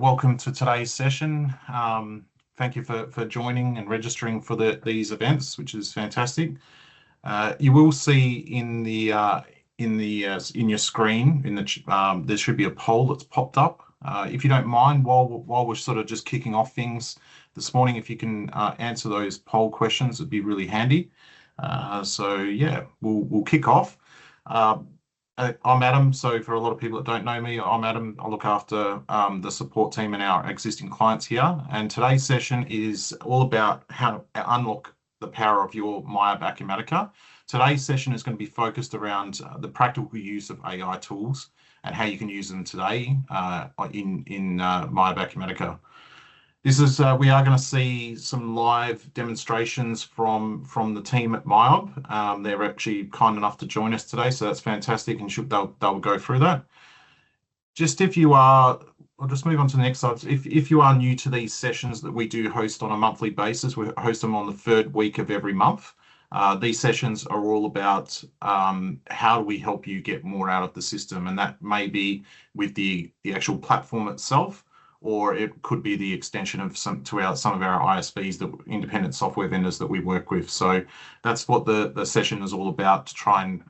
Welcome to today's session. Thank you for joining and registering for these events, which is fantastic. You will see in your screen there should be a poll that's popped up. If you don't mind, while we're sort of just kicking off things this morning, if you can answer those poll questions, it'd be really handy. So yeah, we'll kick off. I'm Adam. So for a lot of people that don't know me, I'm Adam. I look after the support team and our existing clients here. And today's session is all about how to unlock the power of your MYOB Acumatica. Today's session is going to be focused around the practical use of AI tools and how you can use them today in MYOB Acumatica. This is we are going to see some live demonstrations from the team at MYOB. They're actually kind enough to join us today, so that's fantastic, and they'll go through that. Just if you are, I'll just move on to the next slide. If you are new to these sessions that we do host on a monthly basis, we host them on the third week of every month. These sessions are all about how do we help you get more out of the system, and that may be with the actual platform itself, or it could be the extension of some of our ISVs, the independent software vendors that we work with. So that's what the session is all about, to try and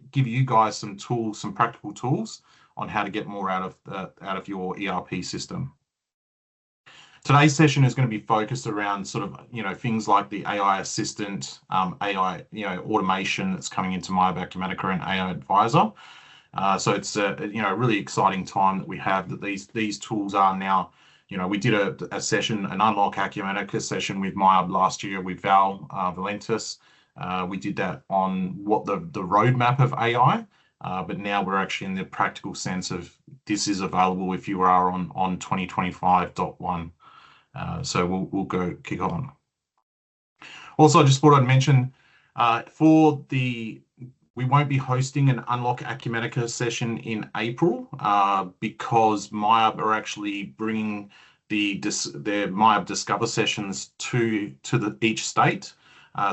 give you guys some tools, some practical tools on how to get more out of your ERP system. Today's session is going to be focused around sort of things like the AI assistant, AI automation that's coming into MYOB Acumatica and AI advisor. So it's a really exciting time that we have, that these tools are now. We did a session, an Unlock Acumatica session with MYOB last year with Val Valentis. We did that on what the roadmap of AI, but now we're actually in the practical sense of this is available if you are on 2025.1. So we'll go kick on. Also, I just thought I'd mention we won't be hosting an Unlock Acumatica session in April because MYOB are actually bringing their MYOB Discover sessions to each state.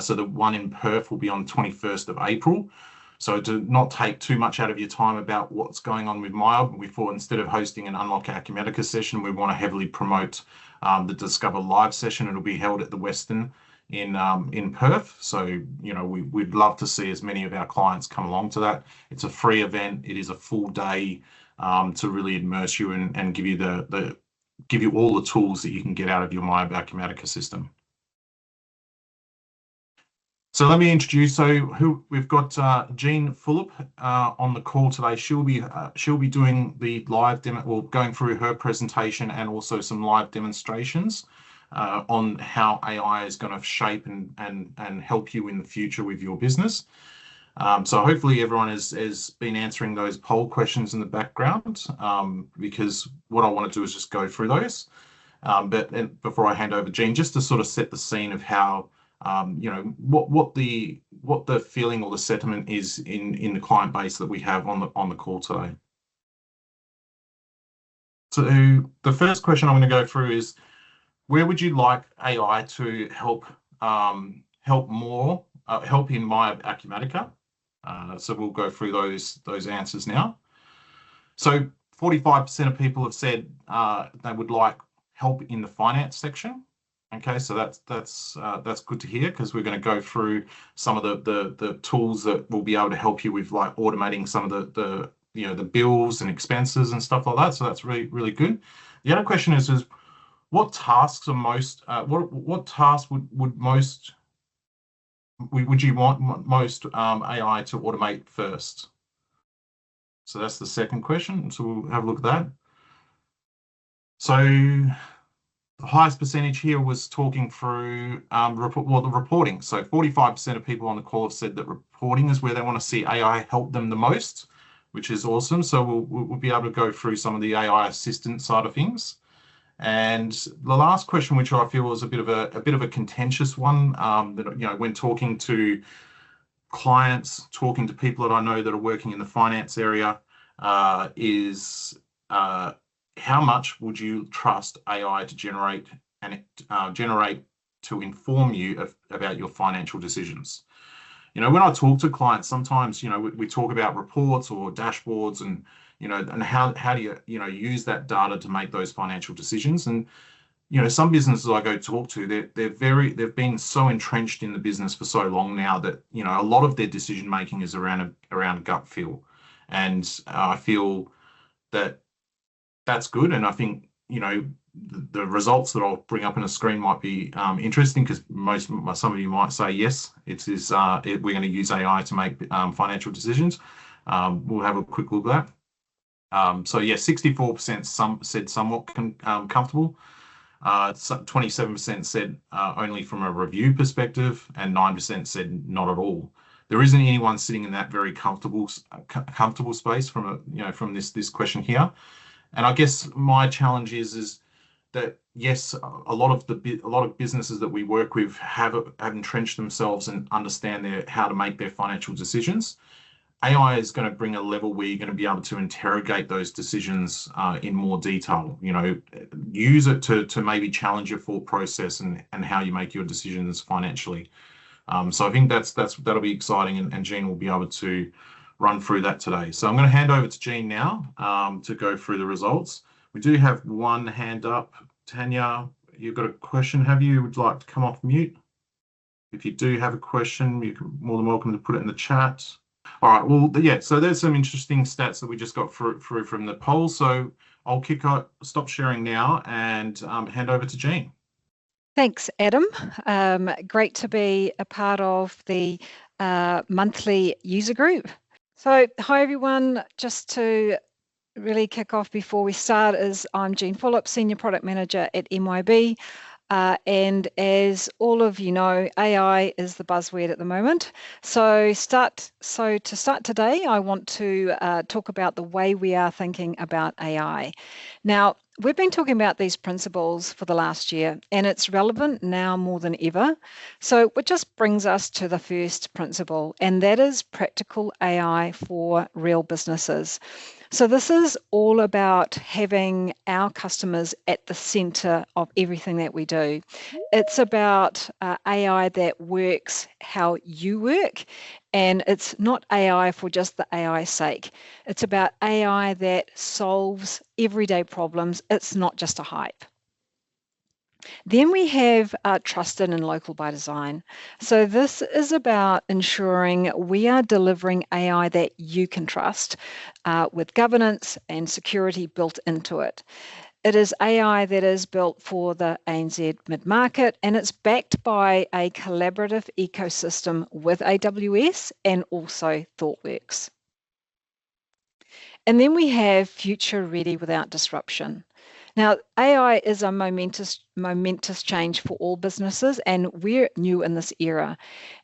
So the one in Perth will be on the 21st of April. So to not take too much out of your time about what's going on with MYOB, we thought instead of hosting an Unlock Acumatica session, we want to heavily promote the Discover Live session. It'll be held at the Western in Perth. So we'd love to see as many of our clients come along to that. It's a free event. It is a full day to really immerse you and give you all the tools that you can get out of your MYOB Acumatica system. So let me introduce. Who we've got Jean Fulop on the call today. She'll be doing the live demo, or going through her presentation, and also some live demonstrations on how AI is going to shape and help you in the future with your business. So hopefully everyone has been answering those poll questions in the background, because what I want to do is just go through those. But before I hand over Jean, just to sort of set the scene of how what the feeling or the sentiment is in the client base that we have on the call today. So the first question I'm going to go through is, where would you like AI to help in MYOB Acumatica? So we'll go through those answers now. So 45% of people have said they would like help in the finance section. Okay, so that's good to hear, because we're going to go through some of the tools that will be able to help you with, like, automating some of the bills and expenses and stuff like that. So that's really good. The other question is what tasks are most what tasks would you want most AI to automate first? So that's the second question. So we'll have a look at that. So the highest percentage here was talking through the reporting. So 45% of people on the call have said that reporting is where they want to see AI help them the most, which is awesome. So we'll be able to go through some of the AI assistant side of things. And the last question, which I feel is a bit of a contentious one, that when talking to clients, talking to people that I know that are working in the finance area, is how much would you trust AI to generate to inform you about your financial decisions? When I talk to clients, sometimes we talk about reports or dashboards, and and how do you, use that data to make those financial decisions. And, some businesses I go talk to, they've been so entrenched in the business for so long now that, a lot of their decision making is around a gut feel. And I feel that that's good. And I think, the results that I'll bring up on the screen might be interesting, because some of you might say, yes, we're going to use AI to make financial decisions. We'll have a quick look at that. So yeah, 64% said somewhat comfortable. 27% said only from a review perspective, and 9% said not at all. There isn't anyone sitting in that very comfortable space from this question here. And I guess my challenge is that, yes, a lot of businesses that we work with have entrenched themselves and understand how to make their financial decisions. AI is going to bring a level where you're going to be able to interrogate those decisions in more detail. Use it to maybe challenge your thought process and how you make your decisions financially. So I think that'll be exciting, and Jean will be able to run through that today. So I'm going to hand over to Jean now to go through the results. We do have one hand up. Tanya, you've got a question, have you? Would you like to come off mute? If you do have a question, you're more than welcome to put it in the chat. All right, well, yeah, so there's some interesting stats that we just got through from the poll. So I'll stop sharing now and hand over to Jean. Thanks, Adam. Great to be a part of the monthly user group. So hi, everyone. Just to really kick off before we start, I'm Jean Phillips, Senior Product Manager at MYOB. And as all of you know, AI is the buzzword at the moment. So to start today, I want to talk about the way we are thinking about AI. Now, we've been talking about these principles for the last year, and it's relevant now more than ever. So it just brings us to the first principle, and that is practical AI for real businesses. So this is all about having our customers at the center of everything that we do. It's about AI that works how you work, and it's not AI for just the AI's sake. It's about AI that solves everyday problems. It's not just a hype. Then we have trusted and local by design. So this is about ensuring we are delivering AI that you can trust with governance and security built into it. It is AI that is built for the ANZ mid-market, and it's backed by a collaborative ecosystem with AWS and also ThoughtWorks. And then we have future ready without disruption. Now, AI is a momentous change for all businesses, and we're new in this era.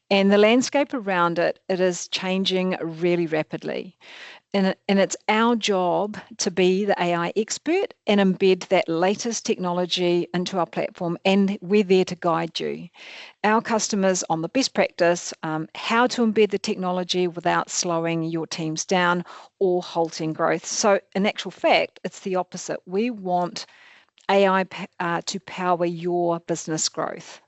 And the landscape around it is changing really rapidly. And it's our job to be the AI expert and embed that latest technology into our platform, and we're there to guide you. Our customers on the best practice, how to embed the technology without slowing your teams down or halting growth. So in actual fact, it's the opposite. We want AI to power your business growth.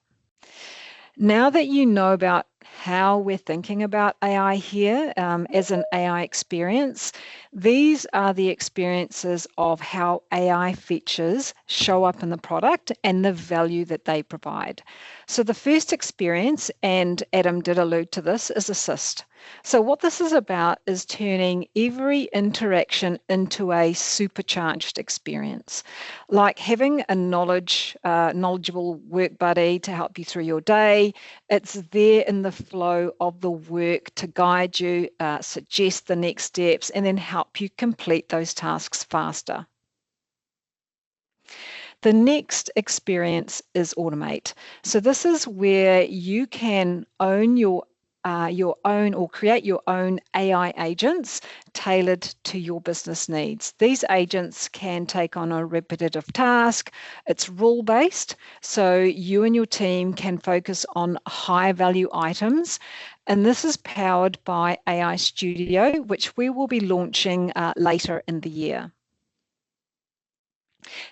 Now that you know about how we're thinking about AI here as an AI experience, these are the experiences of how AI features show up in the product and the value that they provide. So the first experience, and Adam did allude to this, is assist. So what this is about is turning every interaction into a supercharged experience, like having a knowledgeable work buddy to help you through your day. It's there in the flow of the work to guide you, suggest the next steps, and then help you complete those tasks faster. The next experience is automate. So this is where you can own your own or create your own AI agents tailored to your business needs. These agents can take on a repetitive task. It's rule-based, so you and your team can focus on high-value items. And this is powered by AI Studio, which we will be launching later in the year.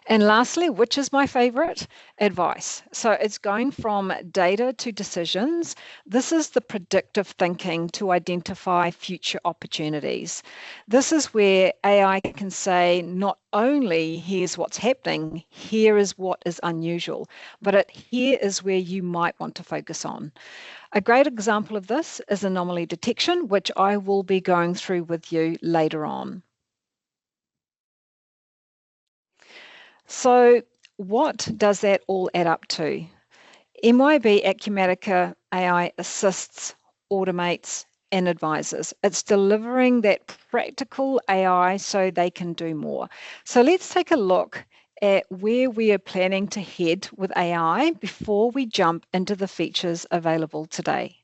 And lastly, which is my favorite? Advice. So it's going from data to decisions. This is the predictive thinking to identify future opportunities. This is where AI can say, not only here's what's happening, here is what is unusual, but here is where you might want to focus on. A great example of this is anomaly detection, which I will be going through with you later on. So what does that all add up to? MYOB Acumatica AI assists, automates, and advises. It's delivering that practical AI so they can do more. So let's take a look at where we are planning to head with AI before we jump into the features available today.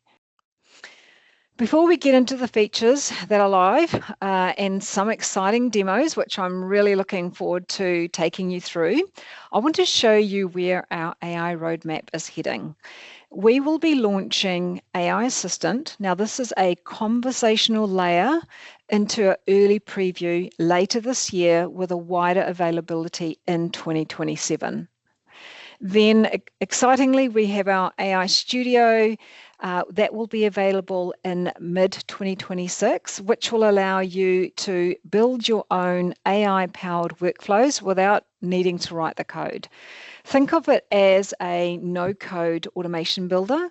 Before we get into the features that are live and some exciting demos, which I'm really looking forward to taking you through, I want to show you where our AI roadmap is heading. We will be launching AI Assistant. Now, this is a conversational layer into an early preview later this year with a wider availability in 2027. Then, excitingly, we have our AI Studio that will be available in mid-2026, which will allow you to build your own AI-powered workflows without needing to write the code. Think of it as a no-code automation builder.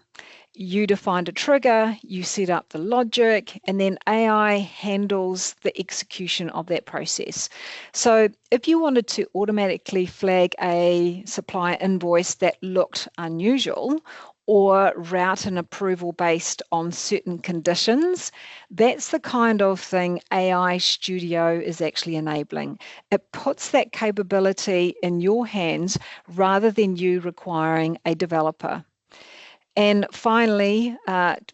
You define a trigger, you set up the logic, and then AI handles the execution of that process. So if you wanted to automatically flag a supplier invoice that looked unusual, or route an approval based on certain conditions, that's the kind of thing AI Studio is actually enabling. It puts that capability in your hands rather than you requiring a developer. And finally,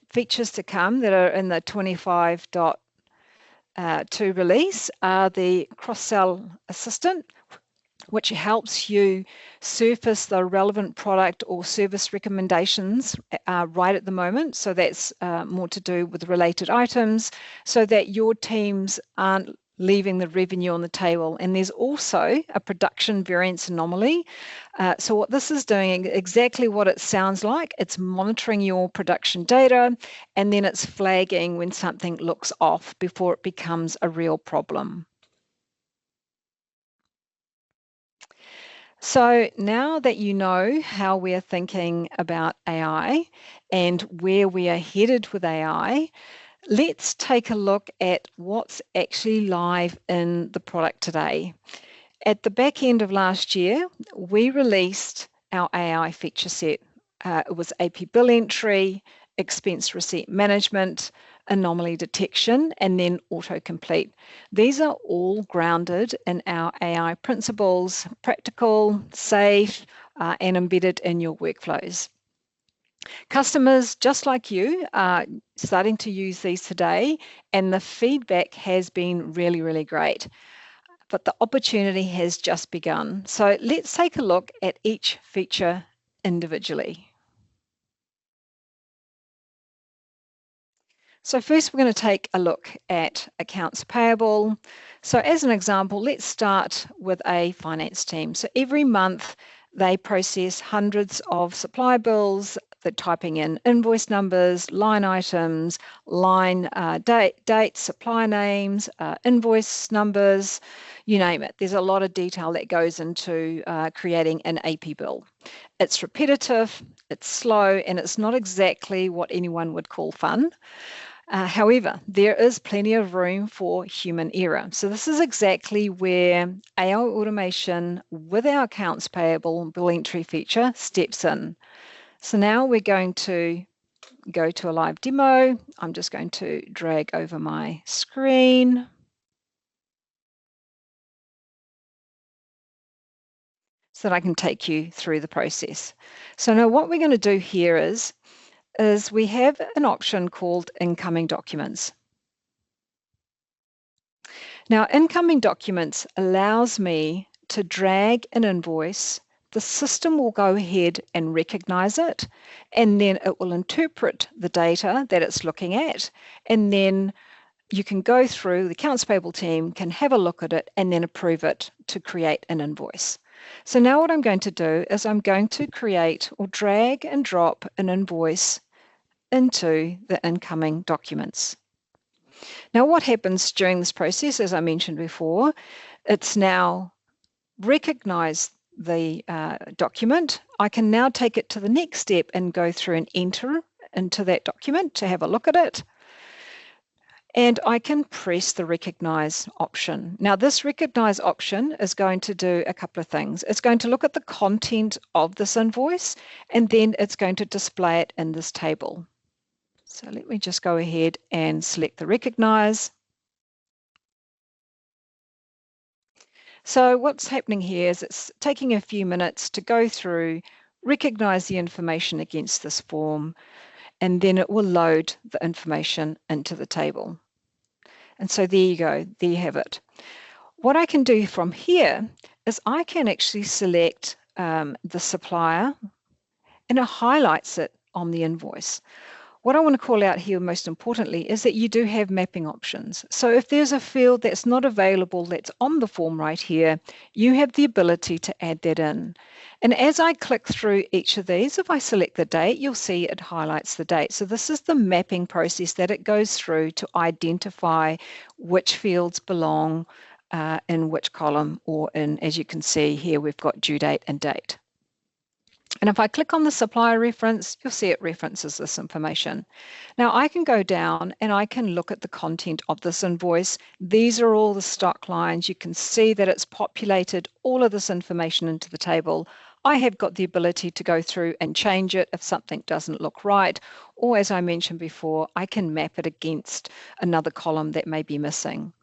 features to come that are in the 25.2 release are the cross-sell assistant, which helps you surface the relevant product or service recommendations right at the moment. So that's more to do with related items so that your teams aren't leaving the revenue on the table. And there's also a production variance anomaly. So what this is doing, exactly what it sounds like, it's monitoring your production data and then it's flagging when something looks off before it becomes a real problem. So now that you know how we're thinking about AI and where we are headed with AI, let's take a look at what's actually live in the product today. At the back end of last year, we released our AI feature set. It was AP bill entry, expense receipt management, anomaly detection, and then autocomplete. These are all grounded in our AI principles, practical, safe, and embedded in your workflows. Customers, just like you, are starting to use these today, and the feedback has been really, really great. But the opportunity has just begun. So let's take a look at each feature individually. So first we're going to take a look at accounts payable. So as an example, let's start with a finance team. So every month they process hundreds of supply bills. They're typing in invoice numbers, line items, line dates, supply names, invoice numbers, you name it. There's a lot of detail that goes into creating an AP bill. It's repetitive, it's slow, and it's not exactly what anyone would call fun. However, there is plenty of room for human error. So this is exactly where AI automation with our accounts payable bill entry feature steps in. So now we're going to go to a live demo. I'm just going to drag over my screen. So that I can take you through the process. So now what we're going to do here is we have an option called incoming documents. Now, incoming documents allows me to drag an invoice. The system will go ahead and recognize it, and then it will interpret the data that it's looking at, and then you can go through, the accounts payable team can have a look at it and then approve it to create an invoice. So now what I'm going to do is I'm going to create or drag and drop an invoice into the incoming documents. Now what happens during this process, as I mentioned before, it's now recognized the document. I can now take it to the next step and go through and enter into that document to have a look at it. And I can press the recognize option. Now this recognize option is going to do a couple of things. It's going to look at the content of this invoice, and then it's going to display it in this table. So let me just go ahead and select the recognize. So what's happening here is it's taking a few minutes to go through, recognize the information against this form, and then it will load the information into the table. And so there you go, there you have it. What I can do from here is I can actually select the supplier, and it highlights it on the invoice. What I want to call out here most importantly is that you do have mapping options. So if there's a field that's not available that's on the form right here, you have the ability to add that in. And as I click through each of these, if I select the date, you'll see it highlights the date. So this is the mapping process that it goes through to identify which fields belong in which column, or in, as you can see here, we've got due date and date. And if I click on the supplier reference, you'll see it references this information. Now I can go down and I can look at the content of this invoice. These are all the stock lines. You can see that it's populated all of this information into the table. I have got the ability to go through and change it if something doesn't look right, or as I mentioned before, I can map it against another column that may be missing.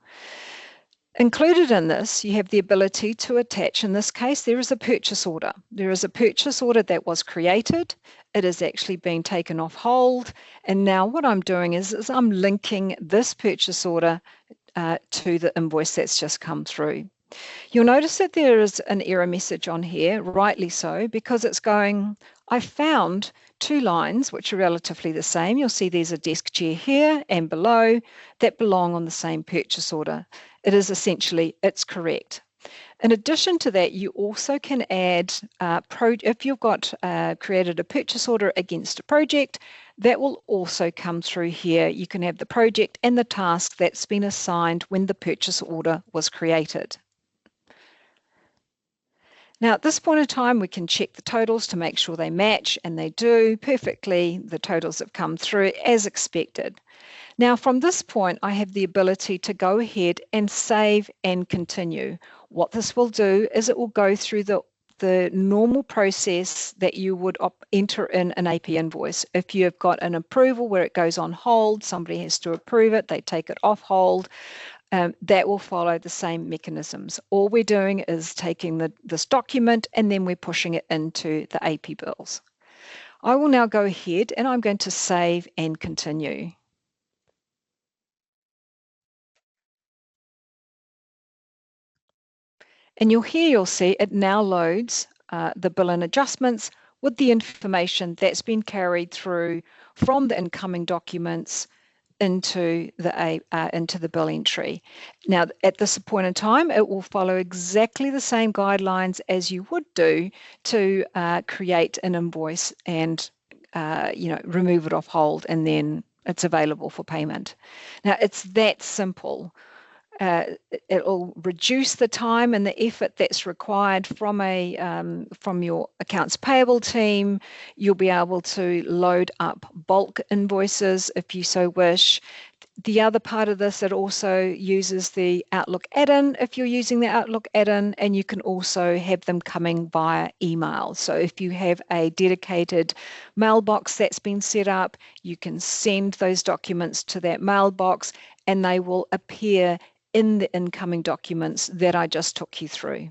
Included in this, you have the ability to attach, in this case, there is a purchase order. There is a purchase order that was created. It has actually been taken off hold. And now what I'm doing is I'm linking this purchase order to the invoice that's just come through. You'll notice that there is an error message on here, rightly so, because it's going, I found two lines which are relatively the same. You'll see there's a desk chair here and below that belong on the same purchase order. It is essentially, it's correct. In addition to that, you also can add, if you've got created a purchase order against a project, that will also come through here. You can have the project and the task that's been assigned when the purchase order was created. Now at this point in time, we can check the totals to make sure they match, and they do perfectly. The totals have come through as expected. Now from this point, I have the ability to go ahead and save and continue. What this will do is it will go through the normal process that you would enter in an AP invoice. If you have got an approval where it goes on hold, somebody has to approve it, they take it off hold. That will follow the same mechanisms. All we're doing is taking this document and then we're pushing it into the AP bills. I will now go ahead and I'm going to save and continue. And you'll see it now loads the bill and adjustments with the information that's been carried through from the incoming documents into the bill entry. Now, at this point in time, it will follow exactly the same guidelines as you would do to create an invoice and remove it off hold, and then it's available for payment. Now, it's that simple. It'll reduce the time and the effort that's required from your accounts payable team. You'll be able to load up bulk invoices if you so wish. The other part of this, it also uses the Outlook add-in if you're using the Outlook add-in, and you can also have them coming via email. So if you have a dedicated mailbox that's been set up, you can send those documents to that mailbox and they will appear in the incoming documents that I just took you through.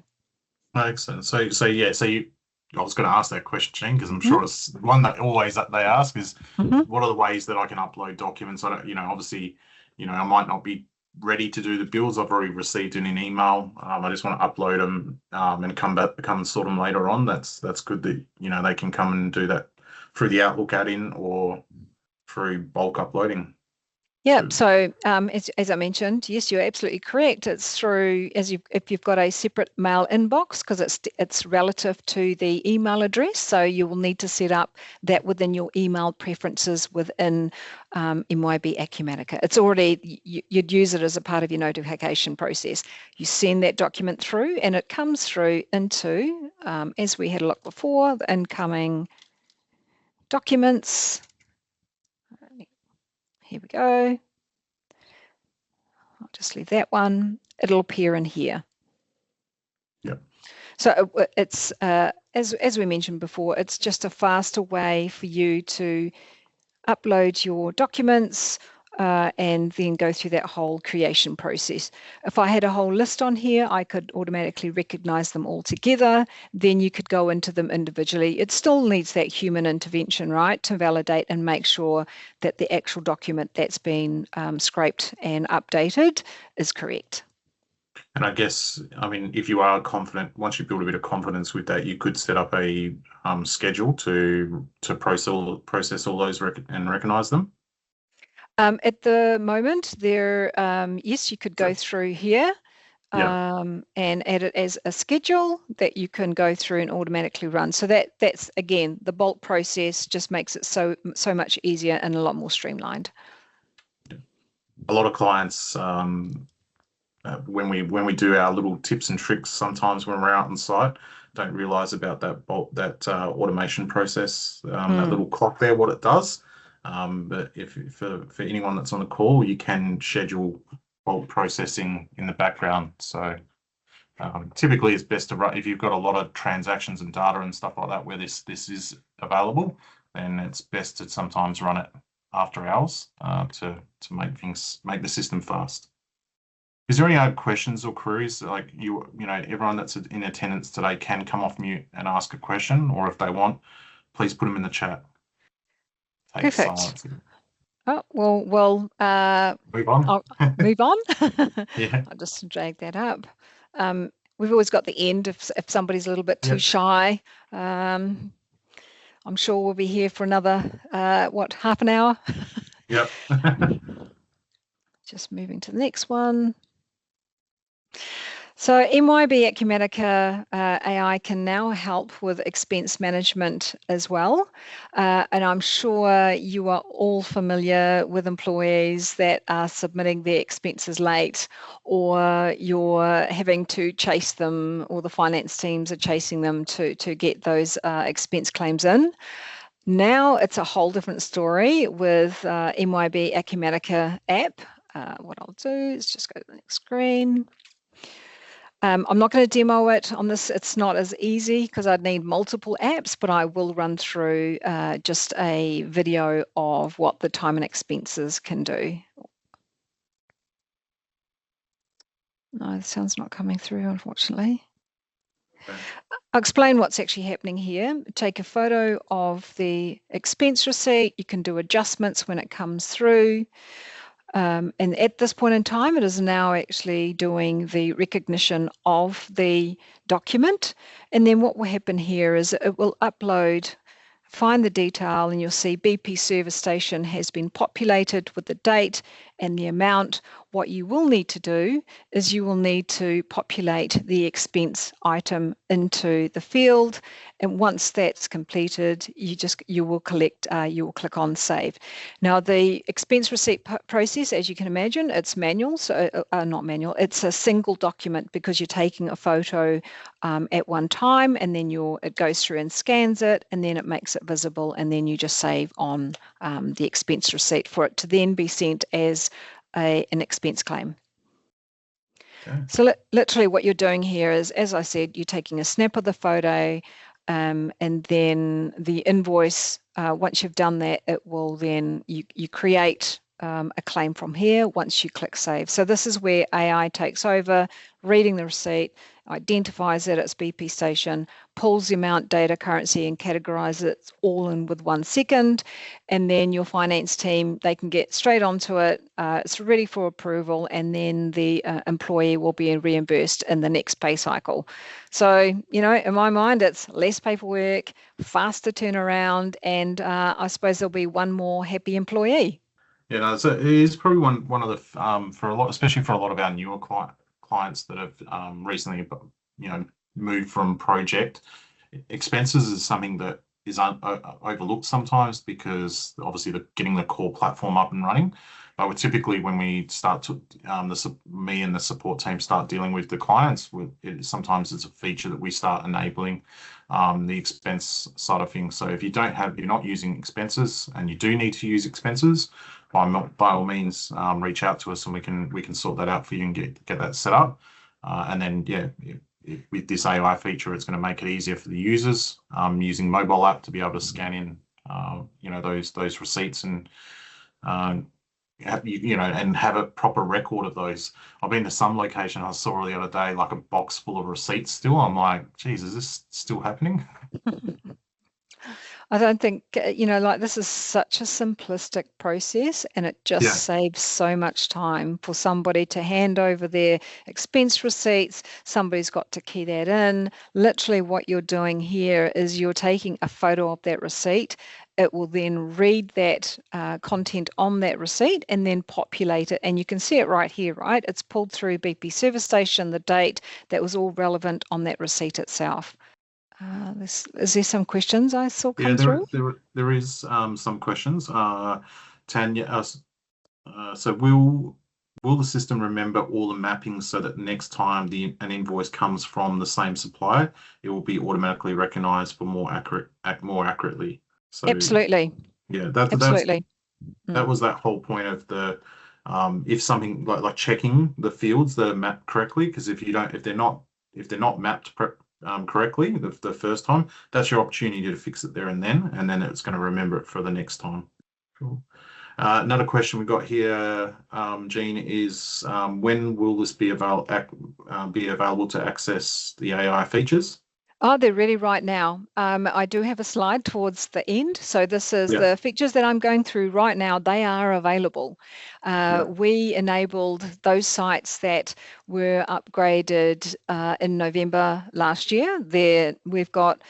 Excellent. I was going to ask that question because I'm sure it's one that always that they ask is, what are the ways that I can upload documents? I don't, obviously, I might not be ready to do the bills. I've already received in an email. I just want to upload them and come and sort them later on. That's good that, they can come and do that through the Outlook add-in or through bulk uploading. Yeah, so as I mentioned, yes, you're absolutely correct. It's through if you've got a separate mail inbox, because it's relative to the email address. So you will need to set up that within your email preferences within MYOB Acumatica. It's already, you'd use it as a part of your notification process. You send that document through and it comes through into, as we had a look before, the incoming documents. Here we go. I'll just leave that one. It'll appear in here. Yep. So it's, as we mentioned before, it's just a faster way for you to upload your documents and then go through that whole creation process. If I had a whole list on here, I could automatically recognize them all together. Then you could go into them individually. It still needs that human intervention, right, to validate and make sure that the actual document that's been scraped and updated is correct. And I guess, I mean, if you are confident, once you build a bit of confidence with that, you could set up a schedule to process all those and recognize them. At the moment, yes, you could go through here and add it as a schedule that you can go through and automatically run. So that's, again, the bulk process just makes it so much easier and a lot more streamlined. A lot of clients, when we do our little tips and tricks, sometimes when we're out on site, don't realize about that automation process, that little clock there, what it does. But if for anyone that's on the call, you can schedule bulk processing in the background. So typically it's best to run, if you've got a lot of transactions and data and stuff like that where this is available, then it's best to sometimes run it after hours to make the system fast. Is there any other questions or queries? Like you know, everyone that's in attendance today can come off mute and ask a question, or if they want, please put them in the chat. Perfect. Oh, well, move on. I'll move on. Yeah. I'll just drag that up. We've always got the end if somebody's a little bit too shy. I'm sure we'll be here for another, half an hour? Yep. Just moving to the next one. So MYOB Acumatica AI can now help with expense management as well. And I'm sure you are all familiar with employees that are submitting their expenses late, or you're having to chase them, or the finance teams are chasing them to get those expense claims in. Now it's a whole different story with MYOB Acumatica app. What I'll do is just go to the next screen. I'm not going to demo it on this. It's not as easy because I'd need multiple apps, but I will run through just a video of what the time and expenses can do. No, the sound's not coming through, unfortunately. Okay. I'll explain what's actually happening here. Take a photo of the expense receipt. You can do adjustments when it comes through. And at this point in time, it is now actually doing the recognition of the document. And then what will happen here is it will upload, find the detail, and you'll see BP service station has been populated with the date and the amount. What you will need to do is you will need to populate the expense item into the field. And once that's completed, you will click on save. Now the expense receipt process, as you can imagine, it's manual, so not manual, it's a single document because you're taking a photo at one time, and then it goes through and scans it, and then it makes it visible, and then you just save on the expense receipt for it to then be sent as an expense claim. Okay. So literally what you're doing here is, as I said, you're taking a snap of the photo, and then the invoice, once you've done that, it will then, you create a claim from here once you click save. So this is where AI takes over, reading the receipt, identifies that it's BP station, pulls the amount, data, currency, and categorizes it all in with 1 second. And then your finance team, they can get straight onto it. It's ready for approval, and then the employee will be reimbursed in the next pay cycle. So, you know, in my mind, it's less paperwork, faster turnaround, and I suppose there'll be one more happy employee. Yeah, no, so it is probably one of the for a lot, especially for a lot of our newer clients that have recently, moved from project. Expenses is something that is overlooked sometimes because obviously getting the core platform up and running. But typically when we start to me and the support team start dealing with the clients, sometimes it's a feature that we start enabling the expense side of things. So if you're not using expenses and you do need to use expenses, by all means reach out to us and we can sort that out for you and get that set up. And then with this AI feature, it's going to make it easier for the users using mobile app to be able to scan in, those receipts and have a proper record of those. I've been to some location I saw the other day, like a box full of receipts still. I'm like, geez, is this still happening? I don't think, like this is such a simplistic process and it just Yeah. saves so much time for somebody to hand over their expense receipts. Somebody's got to key that in. Literally what you're doing here is you're taking a photo of that receipt. It will then read that content on that receipt and then populate it. And you can see it right here, right? It's pulled through BP service station, the date that was all relevant on that receipt itself. Is there some questions I saw come through? There is some questions. Tanya, so will the system remember all the mappings so that next time an invoice comes from the same supplier, it will be automatically recognized for more accurately? So Absolutely. yeah, Absolutely. that was that whole point of the if something like checking the fields that are mapped correctly, because if they're not mapped correctly the first time, that's your opportunity to fix it there and then it's going to remember it for the next time. Cool. Another question we got here, Jean, is when will this be available to access the AI features? Oh, they're ready right now. I do have a slide towards the end. So this is the features that I'm going through right now. They are available. We enabled those sites that were upgraded in November last year. We've got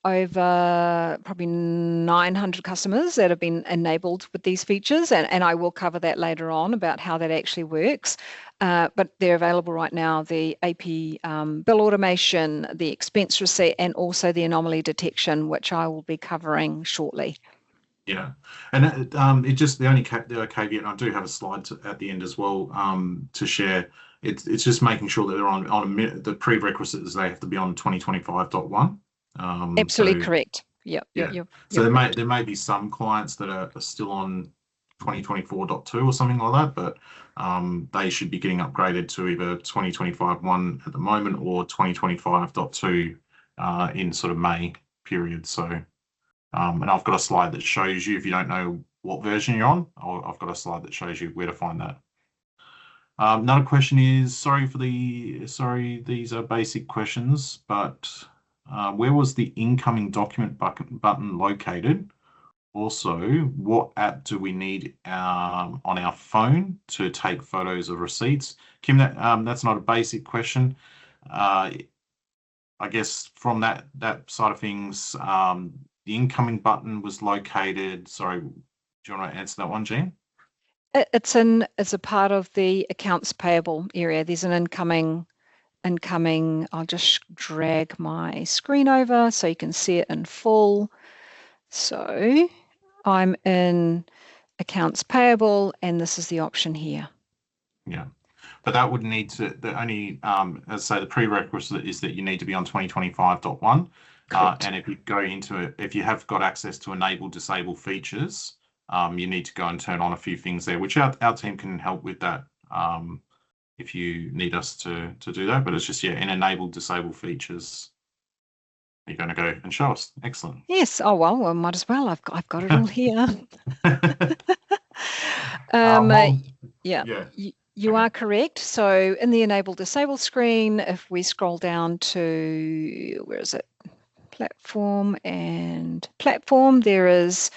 over probably 900 customers that have been enabled with these features, and I will cover that later on about how that actually works. But they're available right now, the AP bill automation, the expense receipt, and also the anomaly detection, which I will be covering shortly. Yeah, and it just the caveat, and I do have a slide at the end as well to share. It's just making sure that they're on the prerequisites. They have to be on 2025.1. Absolutely correct. Yep. So there may be some clients that are still on 2024.2 or something like that, but they should be getting upgraded to either 2025.1 at the moment or 2025.2 in sort of May period. So, and I've got a slide that shows you, if you don't know what version you're on, I've got a slide that shows you where to find that. Another question is, sorry, these are basic questions, but where was the incoming document button located? Also, what app do we need on our phone to take photos of receipts? Kim, that's not a basic question. I guess from that side of things, the incoming button was located. Sorry, do you want to answer that one, Jean? It's a part of the accounts payable area. There's an incoming. I'll just drag my screen over so you can see it in full. So I'm in accounts payable, and this is the option here. Yeah, but that would need to, the only, as I say, the prerequisite is that you need to be on 2025.1. And if you go into it, if you have got access to enable disable features, you need to go and turn on a few things there, which our team can help with that if you need us to do that. But it's just, in enable disable features. You're going to go and show us. Excellent. Yes. Oh, well, might as well. I've got it all here. You are correct. So in the enable disable screen, if we scroll down to, where is it? Platform, there is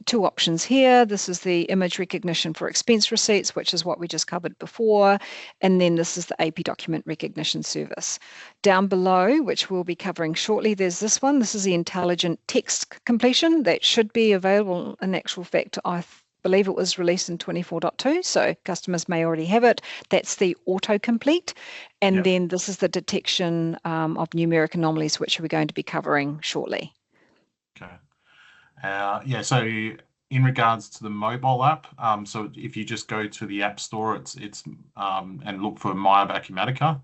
two options here. This is the image recognition for expense receipts, which is what we just covered before. And then this is the AP document recognition service. Down below, which we'll be covering shortly, there's this one. This is the intelligent text completion that should be available in actual fact. I believe it was released in 24.2, so customers may already have it. That's the autocomplete. And then this is the detection of numeric anomalies, which we're going to be covering shortly. Okay. So in regards to the mobile app, so if you just go to the App Store, it's and look for MYOB Acumatica,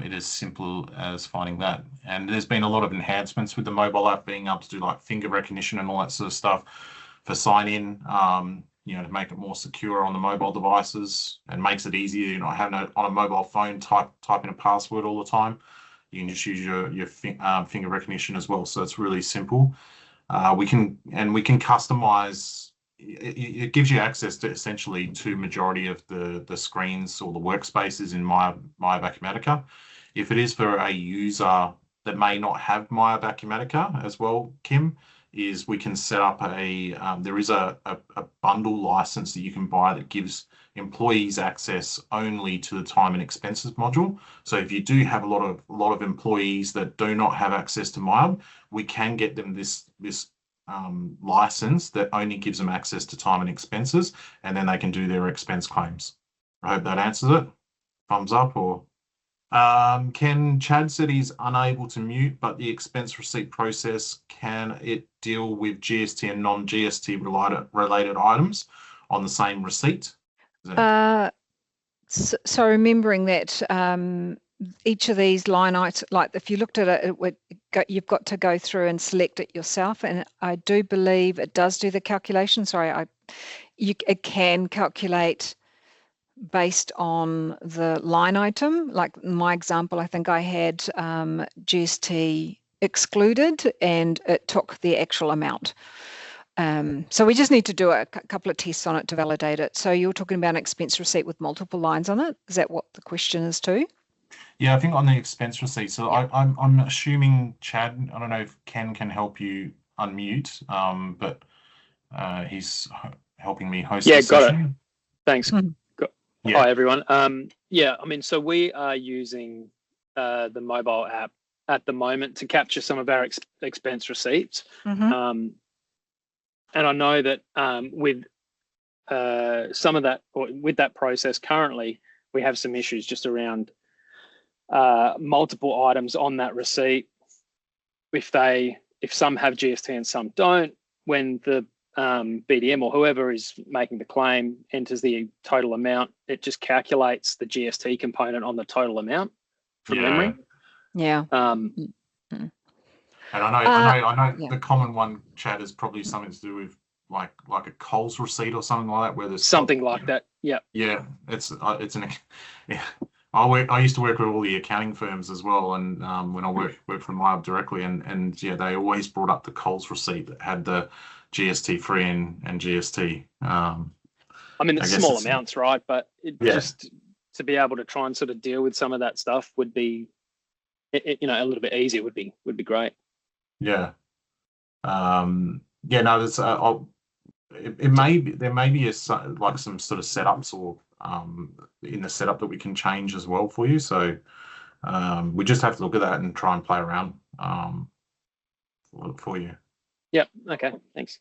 it is simple as finding that. And there's been a lot of enhancements with the mobile app, being able to do like finger recognition and all that sort of stuff for sign in, to make it more secure on the mobile devices, and makes it easier. You're not having on a mobile phone type in a password all the time. You can just use your finger recognition as well. So it's really simple. We can customize. It gives you access to essentially to majority of the screens or the workspaces in MYOB Acumatica. If it is for a user that may not have MYOB Acumatica as well, Kim, is we can set up there is a bundle license that you can buy that gives employees access only to the time and expenses module. So if you do have a lot of employees that do not have access to MYOB, we can get them this license that only gives them access to time and expenses, and then they can do their expense claims. I hope that answers it. Thumbs up. Or Chad said he's unable to mute, but the expense receipt process, can it deal with GST and non-GST related items on the same receipt? So remembering that each of these line items, like if you looked at it, you've got to go through and select it yourself. And I do believe it does do the calculation. Sorry, it can calculate based on the line item. Like in my example, I think I had GST excluded and it took the actual amount. So we just need to do a couple of tests on it to validate it. So you're talking about an expense receipt with multiple lines on it. Is that what the question is too? Yeah, I think on the expense receipt. So yeah. I'm assuming, Chad, I don't know if Ken can help you unmute, but he's helping me host the session. Got it. Thanks. Yeah. Hi, everyone. So we are using the mobile app at the moment to capture some of our expense receipts. And I know that with some of that, or with that process currently, we have some issues just around multiple items on that receipt. If some have GST and some don't, when the BDM or whoever is making the claim enters the total amount, it just calculates the GST component on the total amount from memory. Yeah. And I know the common one, Chad, is probably something to do with like a Coles receipt or something like that, where there's something like that. Yeah. Yeah, I used to work with all the accounting firms as well, and when I worked for MYOB directly, and yeah, they always brought up the Coles receipt that had the GST free and GST. It's small amounts, right? But just to be able to try and sort of deal with some of that stuff would be, a little bit easier. Would be great. Yeah. There's there may be like some sort of setups or in the setup that we can change as well for you. So we just have to look at that and try and play around for you. Yep. Okay. Thanks.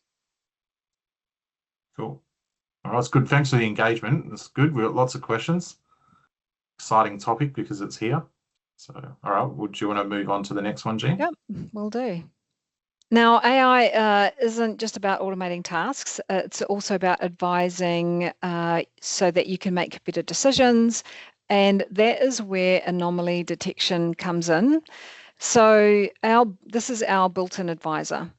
Cool. All right. It's good. Thanks for the engagement. It's good. We've got lots of questions. Exciting topic because it's here. So, all right. Would you want to move on to the next one, Jean? Yep, will do. Now, AI isn't just about automating tasks. It's also about advising so that you can make better decisions. And that is where anomaly detection comes in. So this is our built-in advisor.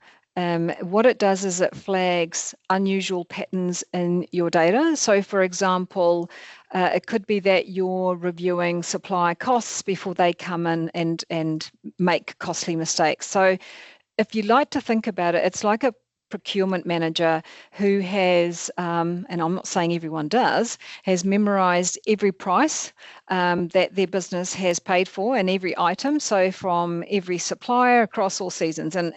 What it does is it flags unusual patterns in your data. So for example, it could be that you're reviewing supply costs before they come in and make costly mistakes. So if you like to think about it, it's like a procurement manager who has, and I'm not saying everyone does, has memorized every price that their business has paid for and every item. So from every supplier across all seasons, and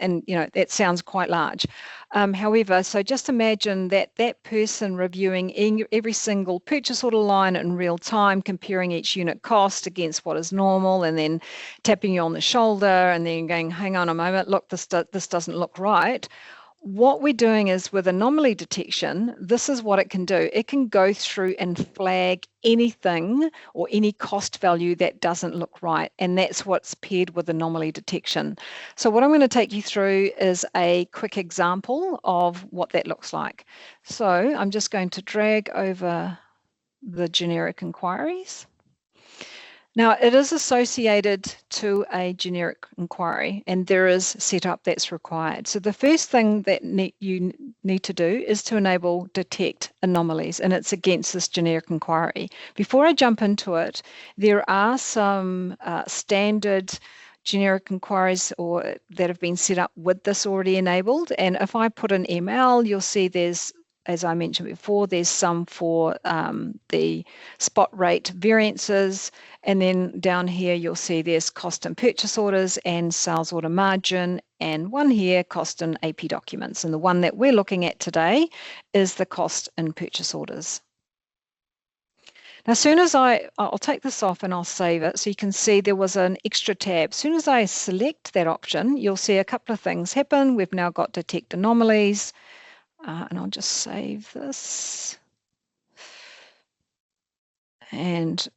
that sounds quite large. However, so just imagine that person reviewing every single purchase order line in real time, comparing each unit cost against what is normal, and then tapping you on the shoulder and then going, hang on a moment, look, this doesn't look right. what we're doing is with anomaly detection, this is what it can do. It can go through and flag anything or any cost value that doesn't look right. And that's what's paired with anomaly detection. So what I'm going to take you through is a quick example of what that looks like. So I'm just going to drag over the generic inquiries. Now, it is associated to a generic inquiry, and there is setup that's required. So the first thing that you need to do is to enable detect anomalies, and it's against this generic inquiry. Before I jump into it, there are some standard generic inquiries that have been set up with this already enabled. And if I put in ML, you'll see there's, as I mentioned before, there's some for the spot rate variances. And then down here, you'll see there's cost and purchase orders and sales order margin, and one here, cost and AP documents. And the one that we're looking at today is the cost and purchase orders. Now, as soon as I'll take this off and I'll save it, so you can see there was an extra tab. As soon as I select that option, you'll see a couple of things happen. We've now got detect anomalies. And I'll just save this. And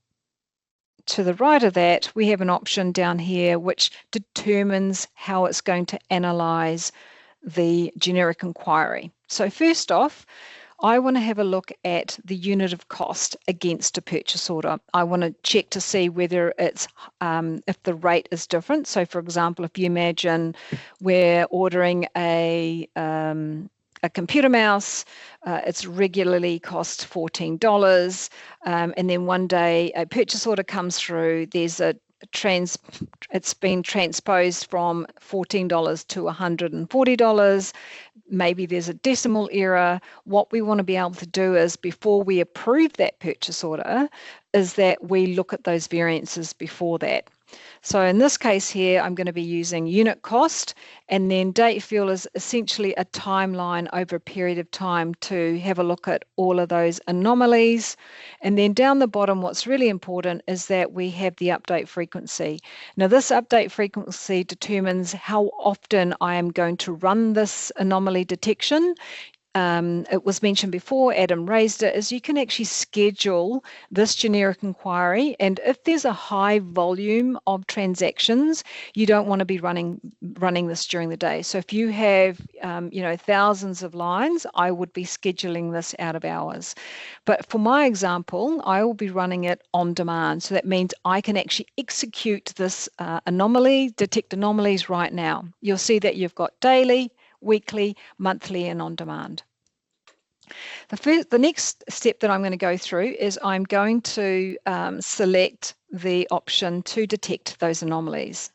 to the right of that, we have an option down here which determines how it's going to analyze the generic inquiry. So first off, I want to have a look at the unit of cost against a purchase order. I want to check to see whether it's if the rate is different. So for example, if you imagine we're ordering a computer mouse, it's regularly cost $14, and then one day a purchase order comes through, there's it's been transposed from $14 to $140. Maybe there's a decimal error. What we want to be able to do is, before we approve that purchase order, is that we look at those variances before that. So in this case here, I'm going to be using unit cost, and then date field is essentially a timeline over a period of time to have a look at all of those anomalies. And then down the bottom, what's really important is that we have the update frequency. Now, this update frequency determines how often I am going to run this anomaly detection. It was mentioned before, Adam raised it, is you can actually schedule this generic inquiry, and if there's a high volume of transactions, you don't want to be running this during the day. So if you have thousands of lines, I would be scheduling this out of hours. But for my example, I will be running it on demand. So that means I can actually execute this detect anomalies right now. You'll see that you've got daily, weekly, monthly, and on demand. The next step that I'm going to go through is I'm going to select the option to detect those anomalies.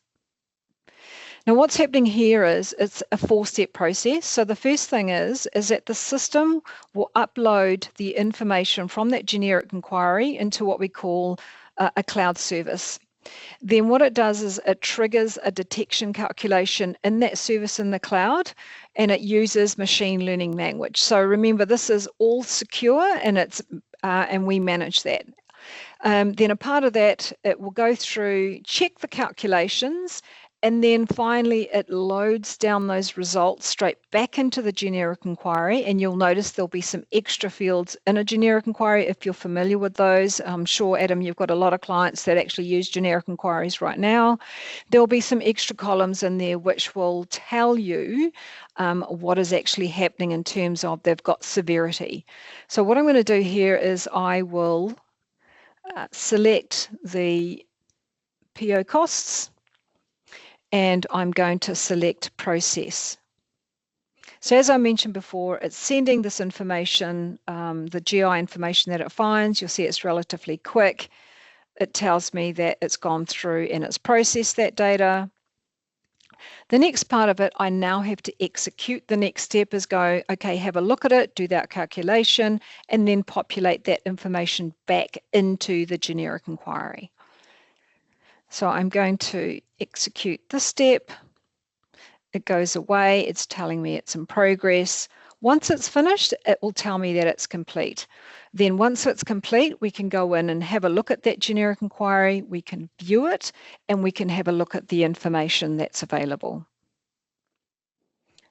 Now, what's happening here is it's a 4-step process. So the first thing is that the system will upload the information from that generic inquiry into what we call a cloud service. Then what it does is it triggers a detection calculation in that service in the cloud, and it uses machine learning language. So remember, this is all secure, and we manage that. Then a part of that, it will go through, check the calculations, and then finally it loads down those results straight back into the generic inquiry. And you'll notice there'll be some extra fields in a generic inquiry if you're familiar with those. I'm sure, Adam, you've got a lot of clients that actually use generic inquiries right now. There'll be some extra columns in there which will tell you what is actually happening in terms of they've got severity. So what I'm going to do here is I will select the PO costs, and I'm going to select process. So as I mentioned before, it's sending this information, the GI information that it finds. You'll see it's relatively quick. It tells me that it's gone through and it's processed that data. The next part of it, I now have to execute. The next step is go, okay, have a look at it, do that calculation, and then populate that information back into the generic inquiry. So I'm going to execute this step. It goes away. It's telling me it's in progress. Once it's finished, it will tell me that it's complete. Then once it's complete, we can go in and have a look at that generic inquiry. We can view it, and we can have a look at the information that's available.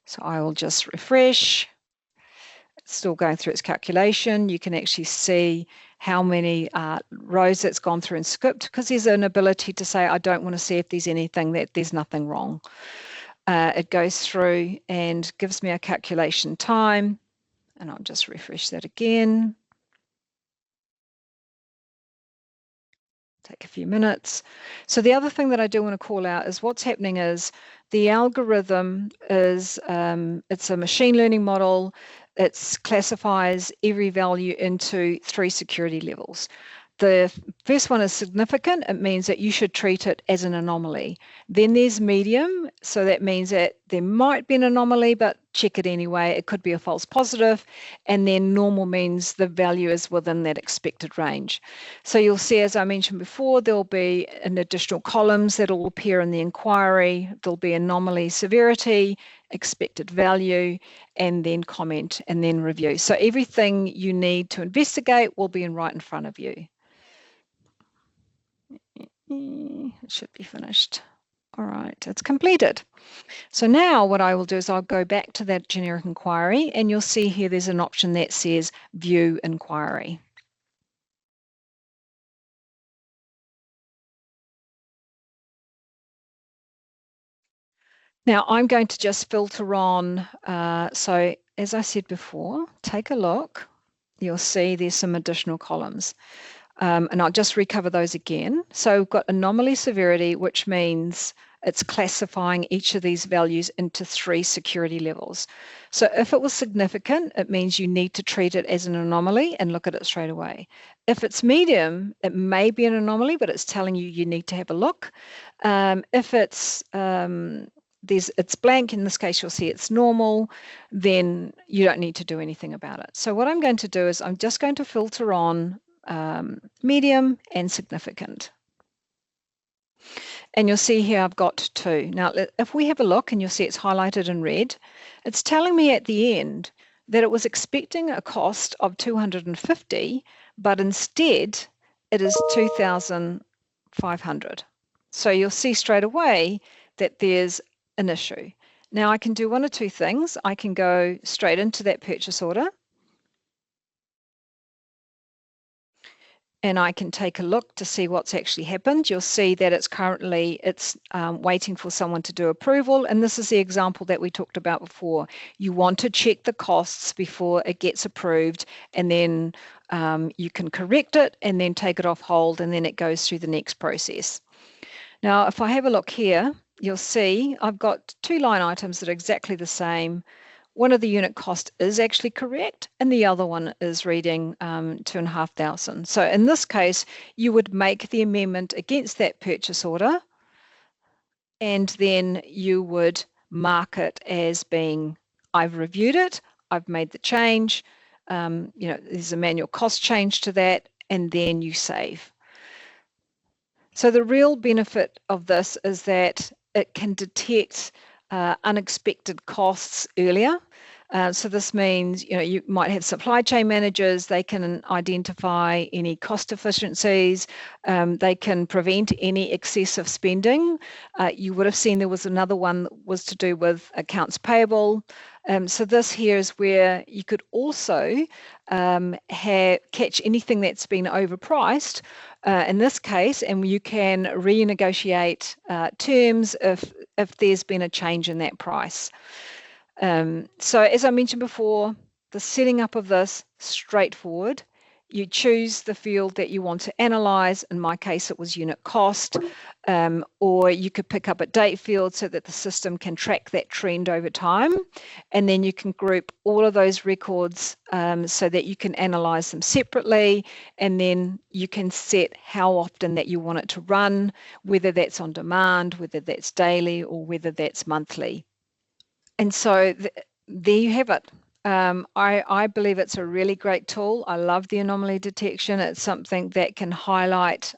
So I will just refresh. It's still going through its calculation. You can actually see how many rows it's gone through and skipped, because there's an ability to say, I don't want to see if there's anything that there's nothing wrong. It goes through and gives me a calculation time, and I'll just refresh that again. Take a few minutes. So the other thing that I do want to call out is what's happening is the algorithm is, it's a machine learning model. It classifies every value into 3 security levels. The first one is significant. It means that you should treat it as an anomaly. Then there's medium. So that means that there might be an anomaly, but check it anyway. It could be a false positive. And then normal means the value is within that expected range. So you'll see, as I mentioned before, there'll be an additional columns that will appear in the inquiry. There'll be anomaly severity, expected value, and then comment, and then review. So everything you need to investigate will be right in front of you. It should be finished. All right, it's completed. So now what I will do is I'll go back to that generic inquiry, and you'll see here there's an option that says View Inquiry. Now I'm going to just filter on, so as I said before, take a look. You'll see there's some additional columns. And I'll just recover those again. So we've got anomaly severity, which means it's classifying each of these values into 3 security levels. So if it was significant, it means you need to treat it as an anomaly and look at it straight away. If it's medium, it may be an anomaly, but it's telling you you need to have a look. If it's it's blank, in this case you'll see it's normal, then you don't need to do anything about it. So what I'm going to do is I'm just going to filter on medium and significant. And you'll see here I've got 2. Now, if we have a look, and you'll see it's highlighted in red, it's telling me at the end that it was expecting a cost of 250, but instead it is 2,500. So you'll see straight away that there's an issue. Now I can do one or two things. I can go straight into that purchase order, and I can take a look to see what's actually happened. You'll see that it's currently waiting for someone to do approval, and this is the example that we talked about before. You want to check the costs before it gets approved, and then you can correct it and then take it off hold, and then it goes through the next process. Now, if I have a look here, you'll see I've got 2 line items that are exactly the same. One of the unit cost is actually correct, and the other one is reading 2,500. So in this case, you would make the amendment against that purchase order, and then you would mark it as being, I've reviewed it, I've made the change, there's a manual cost change to that, and then you save. So the real benefit of this is that it can detect unexpected costs earlier. So this means, you might have supply chain managers, they can identify any cost efficiencies, they can prevent any excessive spending. You would have seen there was another one that was to do with accounts payable. So this here is where you could also catch anything that's been overpriced in this case, and you can renegotiate terms if there's been a change in that price. So as I mentioned before, the setting up of this, straightforward. You choose the field that you want to analyze. In my case, it was unit cost, or you could pick up a date field so that the system can track that trend over time. And then you can group all of those records so that you can analyze them separately. And then you can set how often that you want it to run, whether that's on demand, whether that's daily, or whether that's monthly. And so there you have it. I believe it's a really great tool. I love the anomaly detection. It's something that can highlight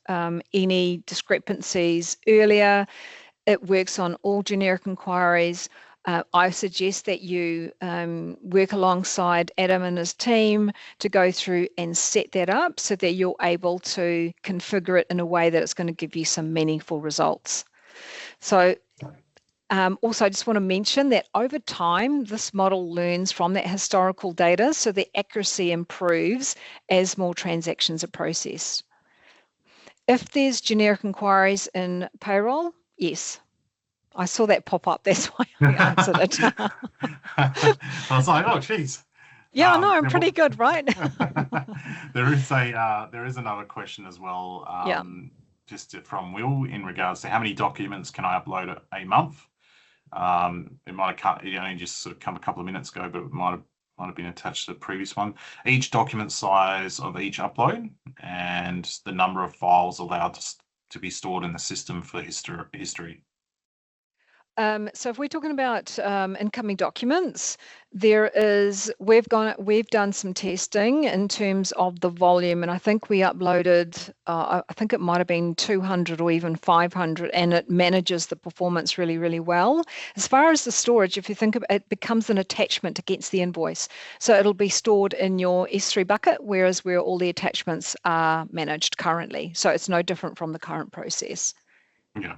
any discrepancies earlier. It works on all generic inquiries. I suggest that you work alongside Adam and his team to go through and set that up so that you're able to configure it in a way that it's going to give you some meaningful results. So Also, I just want to mention that over time, this model learns from that historical data, so the accuracy improves as more transactions are processed. If there's generic inquiries in payroll, yes. I saw that pop up. That's why I answered it. I was like, oh, geez. Yeah, no, I'm pretty good, right? There is another question as well. Yeah. Just from Will in regards to how many documents can I upload a month? It might have it only just sort of come a couple of minutes ago, but it might have been attached to the previous one. Each document size of each upload and the number of files allowed to be stored in the system for history. So if we're talking about incoming documents, we've done some testing in terms of the volume, and I think we uploaded, I think it might have been 200 or even 500, and it manages the performance really, really well. As far as the storage, if you think of it, becomes an attachment against the invoice. So it'll be stored in your S3 bucket, whereas where all the attachments are managed currently. So it's no different from the current process. Yeah.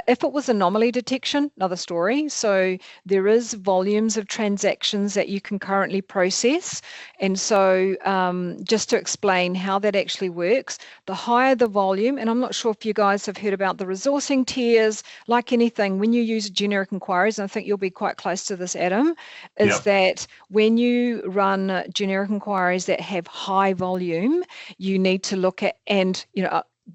If it was anomaly detection, another story. So there is volumes of transactions that you can currently process. And so just to explain how that actually works, the higher the volume, and I'm not sure if you guys have heard about the resourcing tiers, like anything, when you use generic inquiries, and I think you'll be quite close to this, Adam, is that when you run generic inquiries that have high volume, you need to look at, and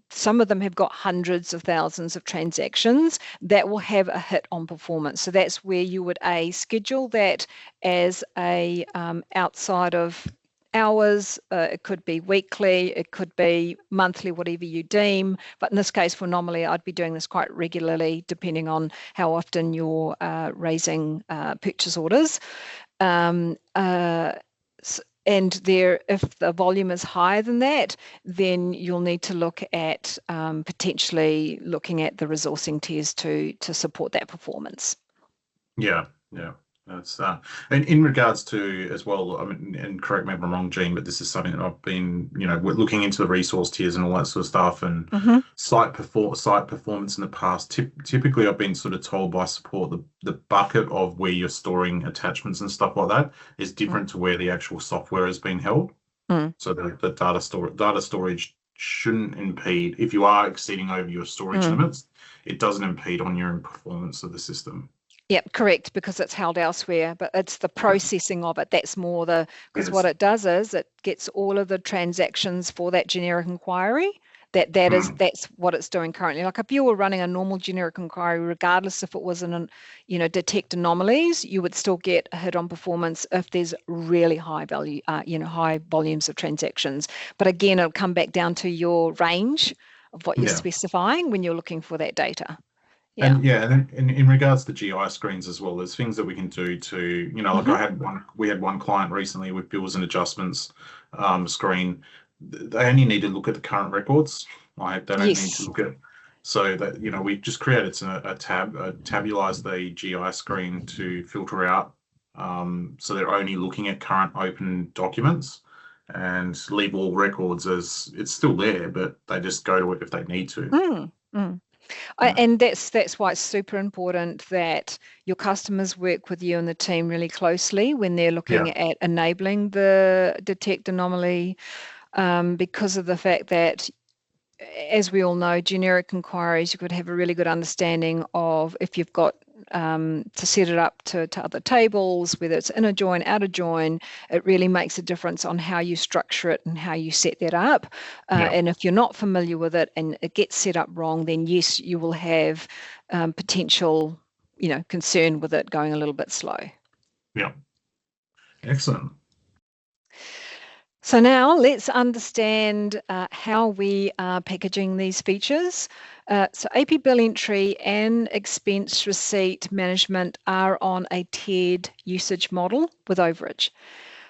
some of them have got hundreds of thousands of transactions that will have a hit on performance. So that's where you would schedule that as a outside of hours. It could be weekly, it could be monthly, whatever you deem. But in this case, for Anomaly, I'd be doing this quite regularly, depending on how often you're raising purchase orders. And if the volume is higher than that, then you'll need to look at potentially looking at the resourcing tiers to support that performance. Yeah. That's and in regards to as well, I mean, and correct me if I'm wrong, Jean, but this is something that I've been, we're looking into the resource tiers and all that sort of stuff, and site performance in the past. Typically, I've been sort of told by support the bucket of where you're storing attachments and stuff like that is different to where the actual software has been held. So the data storage shouldn't impede, if you are exceeding over your storage limits, it doesn't impede on your performance of the system. Yep, correct, because it's held elsewhere, but it's the processing of it that's more because what it does is it gets all of the transactions for that generic inquiry. That's what it's doing currently. Like if you were running a normal generic inquiry, regardless if it was detect anomalies, you would still get a hit on performance if there's really high value, high volumes of transactions. But again, it'll come back down to your range of what you're specifying when you're looking for that data. And in regards to GI screens as well, there's things that we can do to, like we had one client recently with bills and adjustments screen. They only need to look at the current records. They don't need to look at, so that, we've just created a tabulized the GI screen to filter out. So they're only looking at current open documents and leave all records as it's still there, but they just go to it if they need to. And that's why it's super important that your customers work with you and the team really closely when they're looking at enabling the detect anomaly, because of the fact that, as we all know, generic inquiries, you could have a really good understanding of if you've got to set it up to other tables, whether it's inner join, outer join. It really makes a difference on how you structure it and how you set that up. And if you're not familiar with it and it gets set up wrong, then yes, you will have potential, concern with it going a little bit slow. Yeah. Excellent. So now let's understand how we are packaging these features. So AP bill entry and expense receipt management are on a tiered usage model with overage.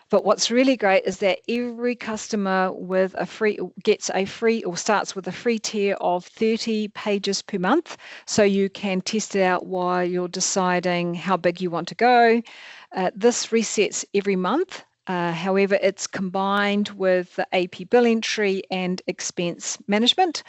But what's really great is that every customer with starts with a free tier of 30 pages per month. So you can test it out while you're deciding how big you want to go. This resets every month. However, it's combined with the AP bill entry and expense management.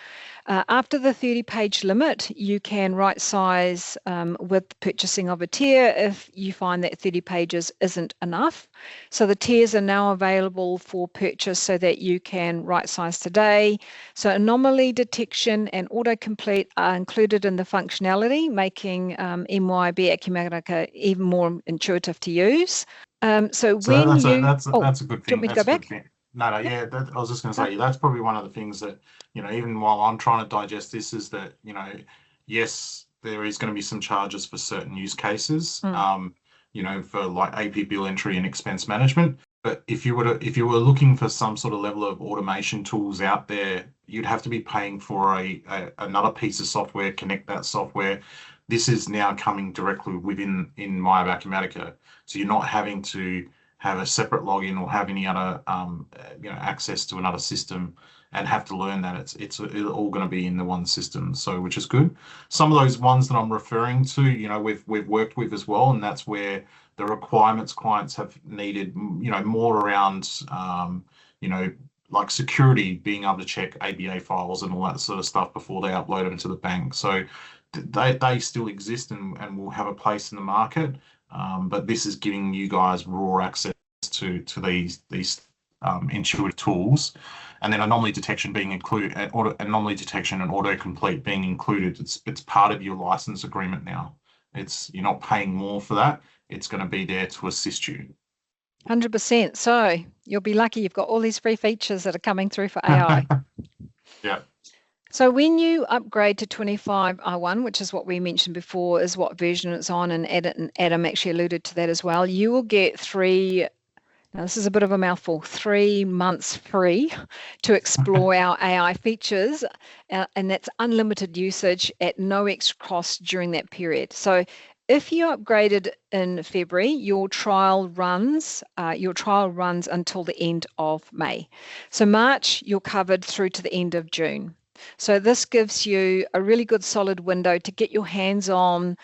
After the 30-page limit, you can right size with purchasing of a tier if you find that 30 pages isn't enough. So the tiers are now available for purchase so that you can right size today. So anomaly detection and autocomplete are included in the functionality, making MYOB Acumatica even more intuitive to use. So when that's you... that's a good thing. Do you want me to go back? No, Yep. yeah, I was just going to say, that's probably one of the things that, even while I'm trying to digest this, is that, yes, there is going to be some charges for certain use cases, for like AP bill entry and expense management. But if you were looking for some sort of level of automation tools out there, you'd have to be paying for another piece of software, connect that software. This is now coming directly in MYOB Acumatica. So you're not having to have a separate login or have any other access to another system and have to learn that it's all going to be in the one system. So which is good. Some of those ones that I'm referring to, we've worked with as well, and that's where the requirements clients have needed, more around like security, being able to check ABA files and all that sort of stuff before they upload them to the bank. So they still exist and will have a place in the market. But this is giving you guys raw access to these intuitive tools, and then anomaly detection being included, anomaly detection and autocomplete being included. It's part of your license agreement now. You're not paying more for that. It's going to be there to assist you. 100%. So you'll be lucky you've got all these free features that are coming through for AI. Yeah. So when you upgrade to 25R1, which is what we mentioned before, is what version it's on, and Adam actually alluded to that as well, you will get now this is a bit of a mouthful, 3 months free to explore our AI features, and that's unlimited usage at no extra cost during that period. So if you upgraded in February, your trial runs until the end of May. So March, you're covered through to the end of June. So this gives you a really good solid window to get your hands on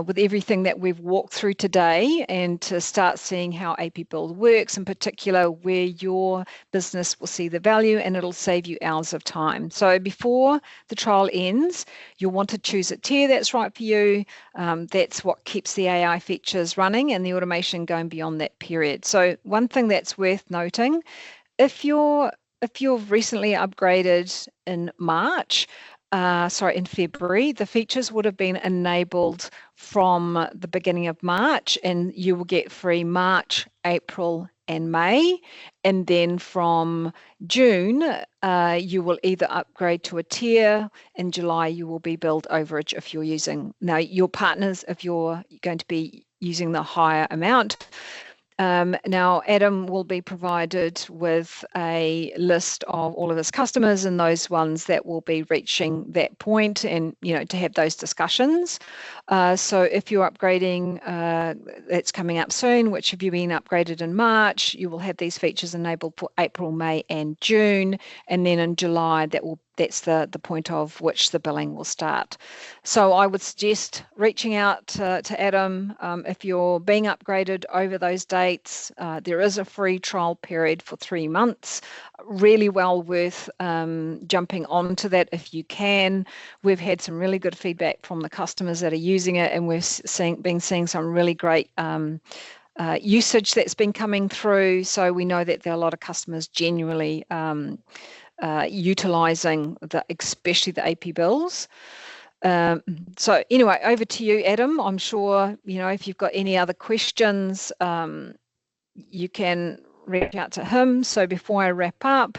with everything that we've walked through today, and to start seeing how AP Build works, in particular where your business will see the value, and it'll save you hours of time. So before the trial ends, you'll want to choose a tier that's right for you. That's what keeps the AI features running and the automation going beyond that period. So one thing that's worth noting, if you've recently upgraded in in February, the features would have been enabled from the beginning of March, and you will get free March, April, and May. And then from June, you will either upgrade to a tier. In July, you will be billed overage if you're using. Now, your partners, if you're going to be using the higher amount, now, Adam will be provided with a list of all of his customers and those ones that will be reaching that point, and to have those discussions. So if you're upgrading, that's coming up soon, which have you been upgraded in March, you will have these features enabled for April, May, and June, and then in July that's the point of which the billing will start. So I would suggest reaching out to Adam if you're being upgraded over those dates. There is a free trial period for 3 months. Really well worth jumping onto that if you can. We've had some really good feedback from the customers that are using it, and we've been seeing some really great usage that's been coming through. So we know that there are a lot of customers genuinely utilizing especially the AP bills. So anyway, over to you, Adam. I'm sure if you've got any other questions, you can reach out to him. So before I wrap up,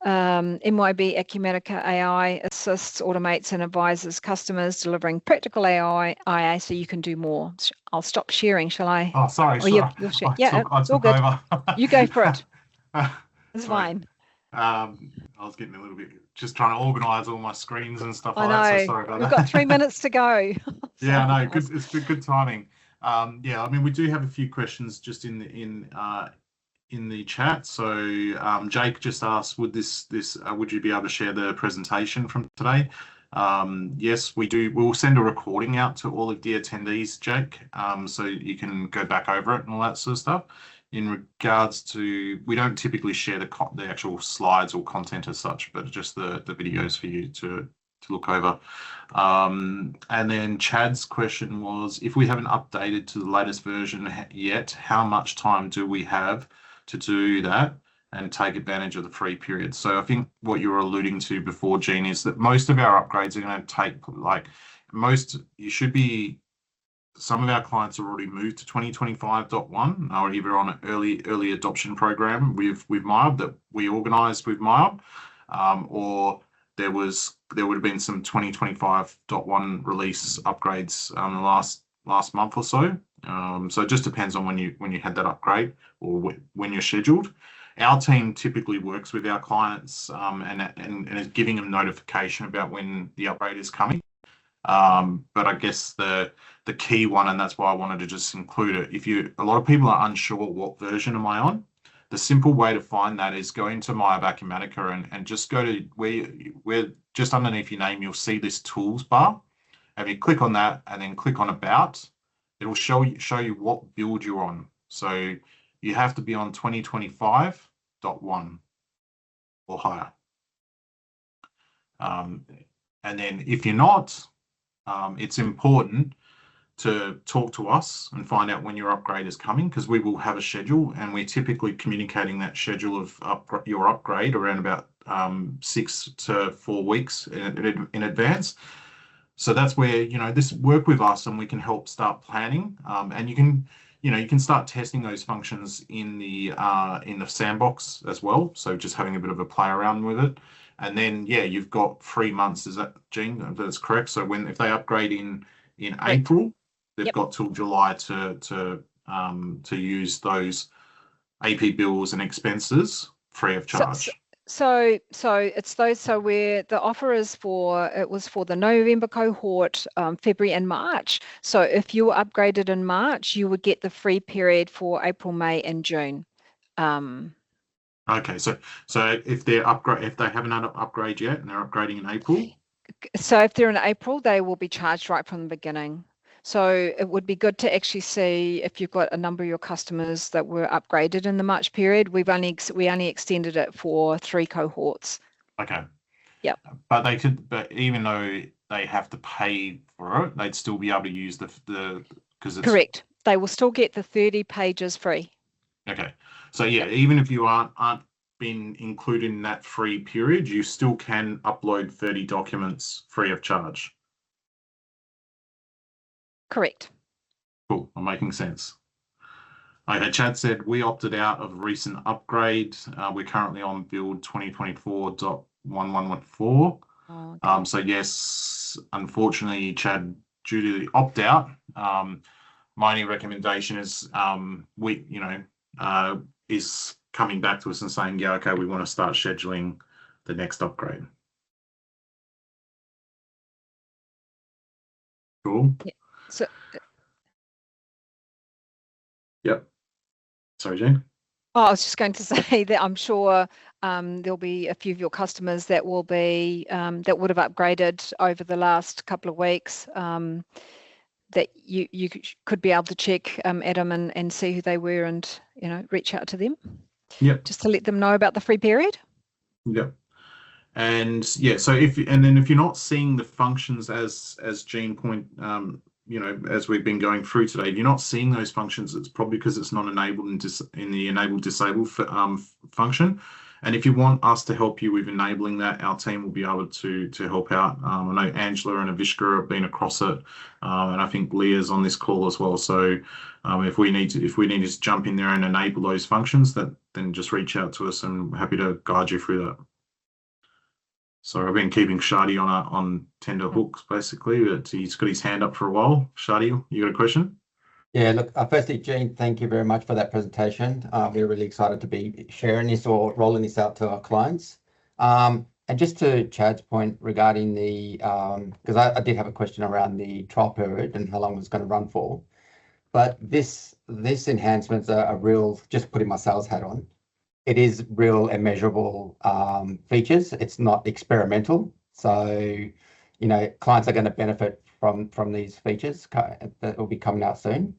MYOB Acumatica AI assists, automates, and advises customers, delivering practical AI so you can do more. I'll stop sharing, shall I? Oh, sorry. You'll share. It's all good. Over. You go for it. It's Sorry. fine. I was getting a little bit, just trying to organise all my screens and stuff I like know. that. So sorry about We've that. got 3 minutes to go. Yeah, no, good. It's good timing. Yeah, I mean, we do have a few questions just in the chat. So Jake just asked, would you be able to share the presentation from today? Yes, we do. We'll send a recording out to all of the attendees, Jake, so you can go back over it and all that sort of stuff. in regards to, we don't typically share the actual slides or content as such, but just the videos for you to look over. And then Chad's question was, if we haven't updated to the latest version yet, how much time do we have to do that and take advantage of the free period? So I think what you were alluding to before, Jean, is that most of our upgrades are going to take, like some of our clients have already moved to 2025.1 or either on an early adoption program with MYOB that we organised with MYOB, or there would have been some 2025.1 release upgrades the last month or so. So it just depends on when you had that upgrade or when you're scheduled. Our team typically works with our clients and is giving them notification about when the upgrade is coming. But I guess the key one, and that's why I wanted to just include it, a lot of people are unsure what version am I on. The simple way to find that is go into MYOB Acumatica and just go to where just underneath your name, you'll see this tools bar. If you click on that and then click on about, it will show you what build you're on. So you have to be on 2025.1 or higher. And then if you're not, it's important to talk to us and find out when your upgrade is coming, because we will have a schedule and we're typically communicating that schedule of your upgrade around about 6 to 4 weeks in advance. So that's where, this work with us and we can help start planning, and you can start testing those functions in the sandbox as well. So just having a bit of a play around with it. And then, you've got 3 months. Is that, Jean? That's correct. So if they upgrade in April, they've got till July to use those AP bills and expenses free of charge. So it's those. So where the offer is it was for the November cohort, February and March. So if you were upgraded in March, you would get the free period for April, May, and June. Okay, so if they haven't had an upgrade yet and they're upgrading in April. So if they're in April, they will be charged right from the beginning. So it would be good to actually see if you've got a number of your customers that were upgraded in the March period. We only extended it for 3 cohorts. Okay. Yep. But even though they have to pay for it, they'd still be able to use because it's correct. They will still get the 30 pages free. Okay. So even if you aren't been included in that free period, you still can upload 30 documents free of charge. Correct. Cool. I'm making sense. Okay, Chad said we opted out of recent upgrade. We're currently on build 2024.1114. Oh, okay. So yes, unfortunately, Chad, due to the opt out, my only recommendation is is coming back to us and saying, yeah, okay, we want to start scheduling the next upgrade. Cool. Yeah. So. Yep. Sorry, Jane. Oh, I was just going to say that I'm sure there'll be a few of your customers that will be that would have upgraded over the last couple of weeks. That you could be able to check, Adam, and see who they were, and reach out to them. Yeah. Just to let them know about the free period. Yeah. And so if you're not seeing the functions as Jean as we've been going through today, if you're not seeing those functions, it's probably because it's not enabled in the enable disable function. And if you want us to help you with enabling that, our team will be able to help out. I know Angela and Avishka have been across it, and I think Leah's on this call as well. So if we need to jump in there and enable those functions, then just reach out to us, and we're happy to guide you through that. So I've been keeping Shadi on tender hooks basically, but he's got his hand up for a while. Shadi, you got a question? Yeah, look, firstly, Jean, thank you very much for that presentation. We're really excited to be sharing this or rolling this out to our clients. And just to Chad's point regarding the, because I did have a question around the trial period and how long it's going to run for. But this enhancements are real, just putting my sales hat on. It is real and measurable features. It's not experimental. So, clients are going to benefit from these features that will be coming out soon.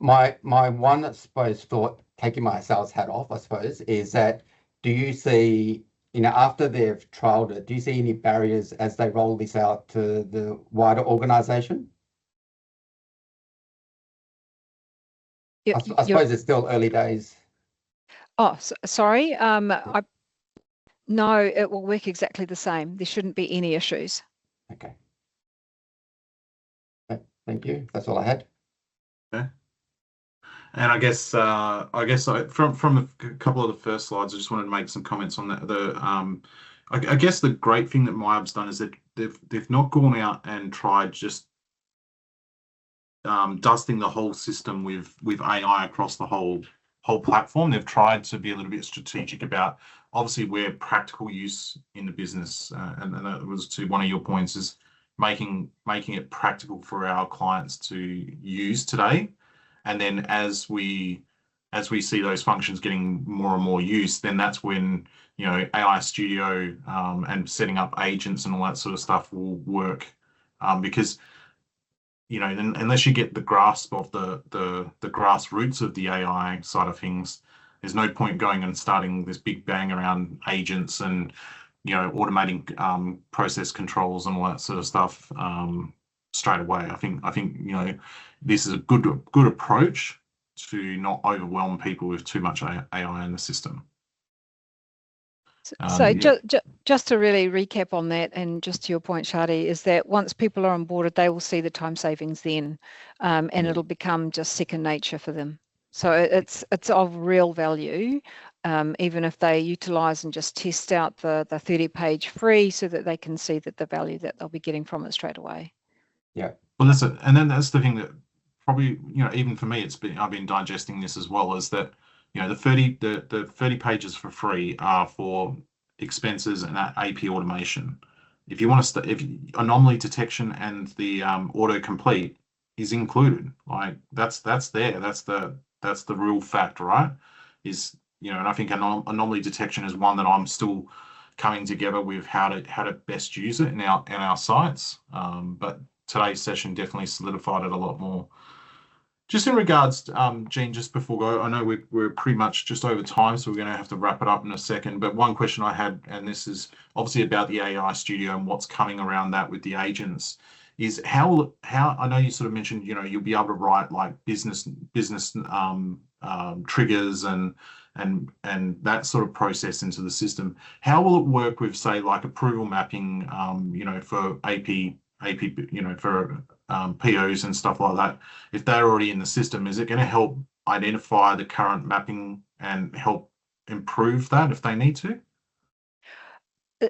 my one, I suppose, thought, taking my sales hat off, I suppose, is that do you see, after they've trialed it, do you see any barriers as they roll this out to the wider organisation? I suppose it's still early days. Oh, sorry. No, it will work exactly the same. There shouldn't be any issues. Okay. Thank you. That's all I had. Okay. And I guess from a couple of the first slides, I just wanted to make some comments on that. I guess the great thing that MYOB's done is that they've not gone out and tried just dusting the whole system with AI across the whole platform. They've tried to be a little bit strategic about obviously where practical use in the business, and that was to one of your points, is making it practical for our clients to use today. And then as we see those functions getting more and more use, then that's when AI Studio and setting up agents and all that sort of stuff will work, because unless you get the grasp of the grassroots of the AI side of things, there's no point going and starting this big bang around agents and automating process controls and all that sort of stuff straight away. I think this is a good approach to not overwhelm people with too much AI in the system. So just to really recap on that, and just to your point, Shadi, is that once people are onboarded, they will see the time savings then, and it'll become just second nature for them. So it's of real value, even if they utilise and just test out the 30-page free, so that they can see that the value that they'll be getting from it straight away. Yeah. Well, that's it. And then that's the thing that probably, even for me, I've been digesting this as well, is that the 30 pages for free are for expenses and AP automation. If you want to if anomaly detection and the autocomplete is included, like that's there. That's the real fact, right? And I think anomaly detection is one that I'm still coming together with how to best use it in our sites. But today's session definitely solidified it a lot more. Just in regards, Jean, just before we go, I know we're pretty much just over time, so we're going to have to wrap it up in a second. But one question I had, and this is obviously about the AI Studio and what's coming around that with the agents, is how I know you sort of mentioned, you'll be able to write like business triggers and that sort of process into the system. How will it work with, say, like approval mapping, for AP, for POs and stuff like that? If they're already in the system, is it going to help identify the current mapping and help improve that if they need to?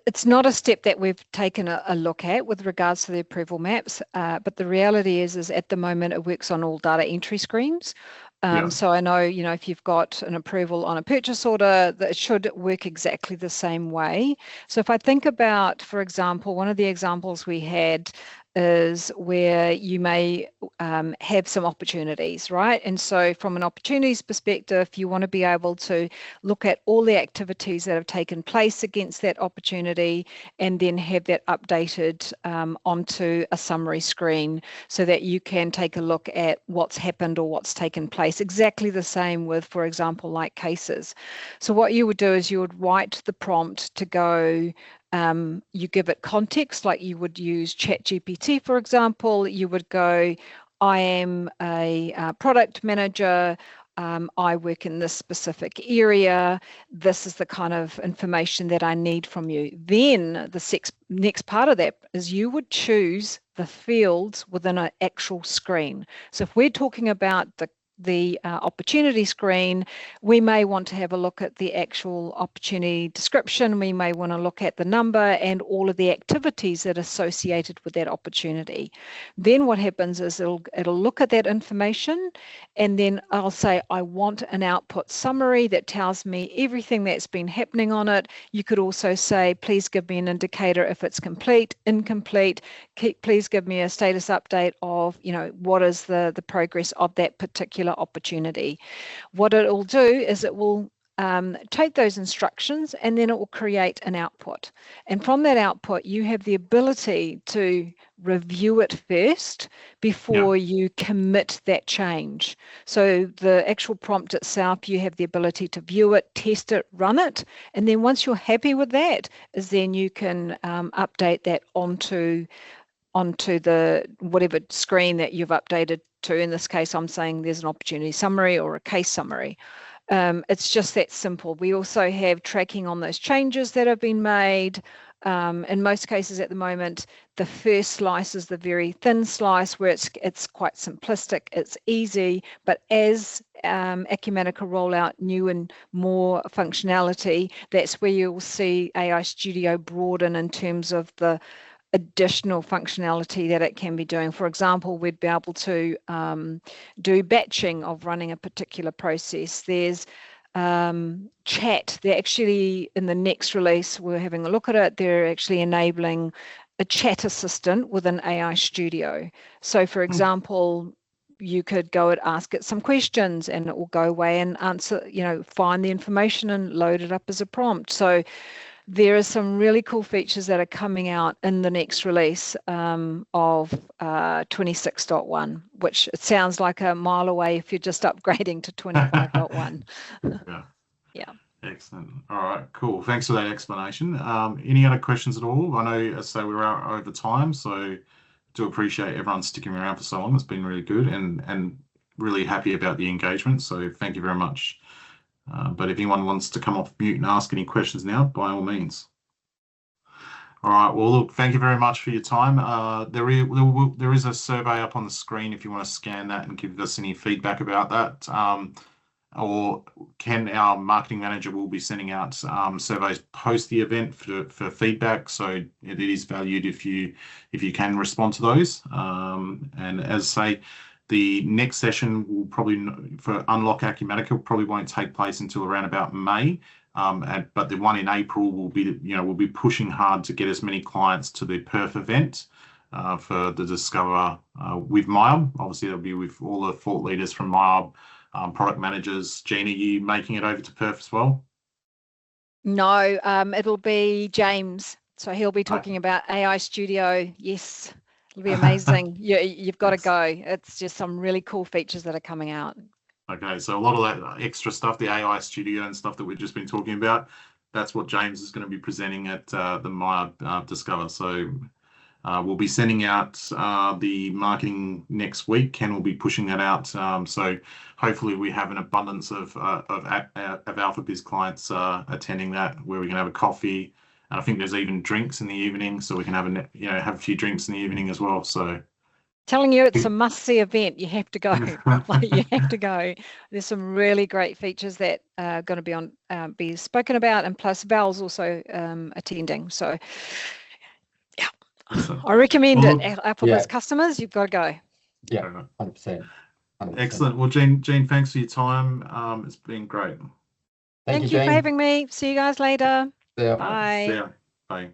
It's not a step that we've taken a look at with regards to the approval maps, but the reality is at the moment it works on all data entry screens. So I know, if you've got an approval on a purchase order, that it should work exactly the same way. So if I think about, for example, one of the examples we had is where you may have some opportunities, right? And so from an opportunities perspective, you want to be able to look at all the activities that have taken place against that opportunity and then have that updated onto a summary screen so that you can take a look at what's happened or what's taken place. Exactly the same with, for example, like cases. So what you would do is you would write the prompt to go, you give it context, like you would use ChatGPT, for example. You would go, I am a product manager. I work in this specific area. This is the kind of information that I need from you. Then the next part of that is you would choose the fields within an actual screen. So if we're talking about the opportunity screen, we may want to have a look at the actual opportunity description. We may want to look at the number and all of the activities that are associated with that opportunity. Then what happens is it'll look at that information, and then I'll say, I want an output summary that tells me everything that's been happening on it. You could also say, please give me an indicator if it's complete, incomplete. Please give me a status update of, what is the progress of that particular opportunity. What it'll do is it will take those instructions, and then it will create an output. And from that output, you have the ability to review it first before you commit that change. So the actual prompt itself, you have the ability to view it, test it, run it, and then once you're happy with that, is then you can update that onto the whatever screen that you've updated to. In this case, I'm saying there's an opportunity summary or a case summary. It's just that simple. We also have tracking on those changes that have been made. In most cases at the moment, the first slice is the very thin slice where it's quite simplistic, it's easy, but as Acumatica roll out new and more functionality, that's where you'll see AI Studio broaden in terms of the additional functionality that it can be doing. For example, we'd be able to do batching of running a particular process. There's chat. They're actually, in the next release, we're having a look at it, they're actually enabling a chat assistant within AI Studio. So for example, you could go and ask it some questions and it will go away and answer, find the information and load it up as a prompt. So there are some really cool features that are coming out in the next release of 26.1, which it sounds like a mile away if you're just upgrading to 25.1. Yeah. Excellent. All right, cool. Thanks for that explanation. Any other questions at all? I know, as I say, we're out over time, so do appreciate everyone sticking around for so long. It's been really good and really happy about the engagement. So thank you very much. But if anyone wants to come off mute and ask any questions now, by all means. All right. Well, look, thank you very much for your time. There is a survey up on the screen if you want to scan that and give us any feedback about that. Or our marketing manager will be sending out surveys post the event for feedback. So it is valued if you can respond to those. And as I say, the next session will probably, for Unlock Acumatica, probably won't take place until around about May. But the one in April will be, we'll be pushing hard to get as many clients to the Perth event for the Discover with MYOB. Obviously, that'll be with all the thought leaders from MYOB, product managers. Jean, are you making it over to Perth as well? No, it'll be James. So he'll be talking about AI Studio. Yes. It'll be amazing. You've got to go. It's just some really cool features that are coming out. Okay, so a lot of that extra stuff, the AI Studio and stuff that we've just been talking about, that's what James is going to be presenting at the MYOB Discover. So we'll be sending out the marketing next week. Ken will be pushing that out. So hopefully we have an abundance of AlphaBiz clients attending that, where we can have a coffee. And I think there's even drinks in the evening, so we can have have a few drinks in the evening as well. So, telling you, it's a must-see event. You have to go. You have to go. There's some really great features that are going to be spoken about, and plus Val's also attending. So, yeah, I recommend it. AlphaBiz customers, you've got to go. Yeah, 100%. Excellent. Well, Jean, thanks for your time. It's been great. Thank you for having me. See you guys later. Yeah. Bye. See ya. Bye.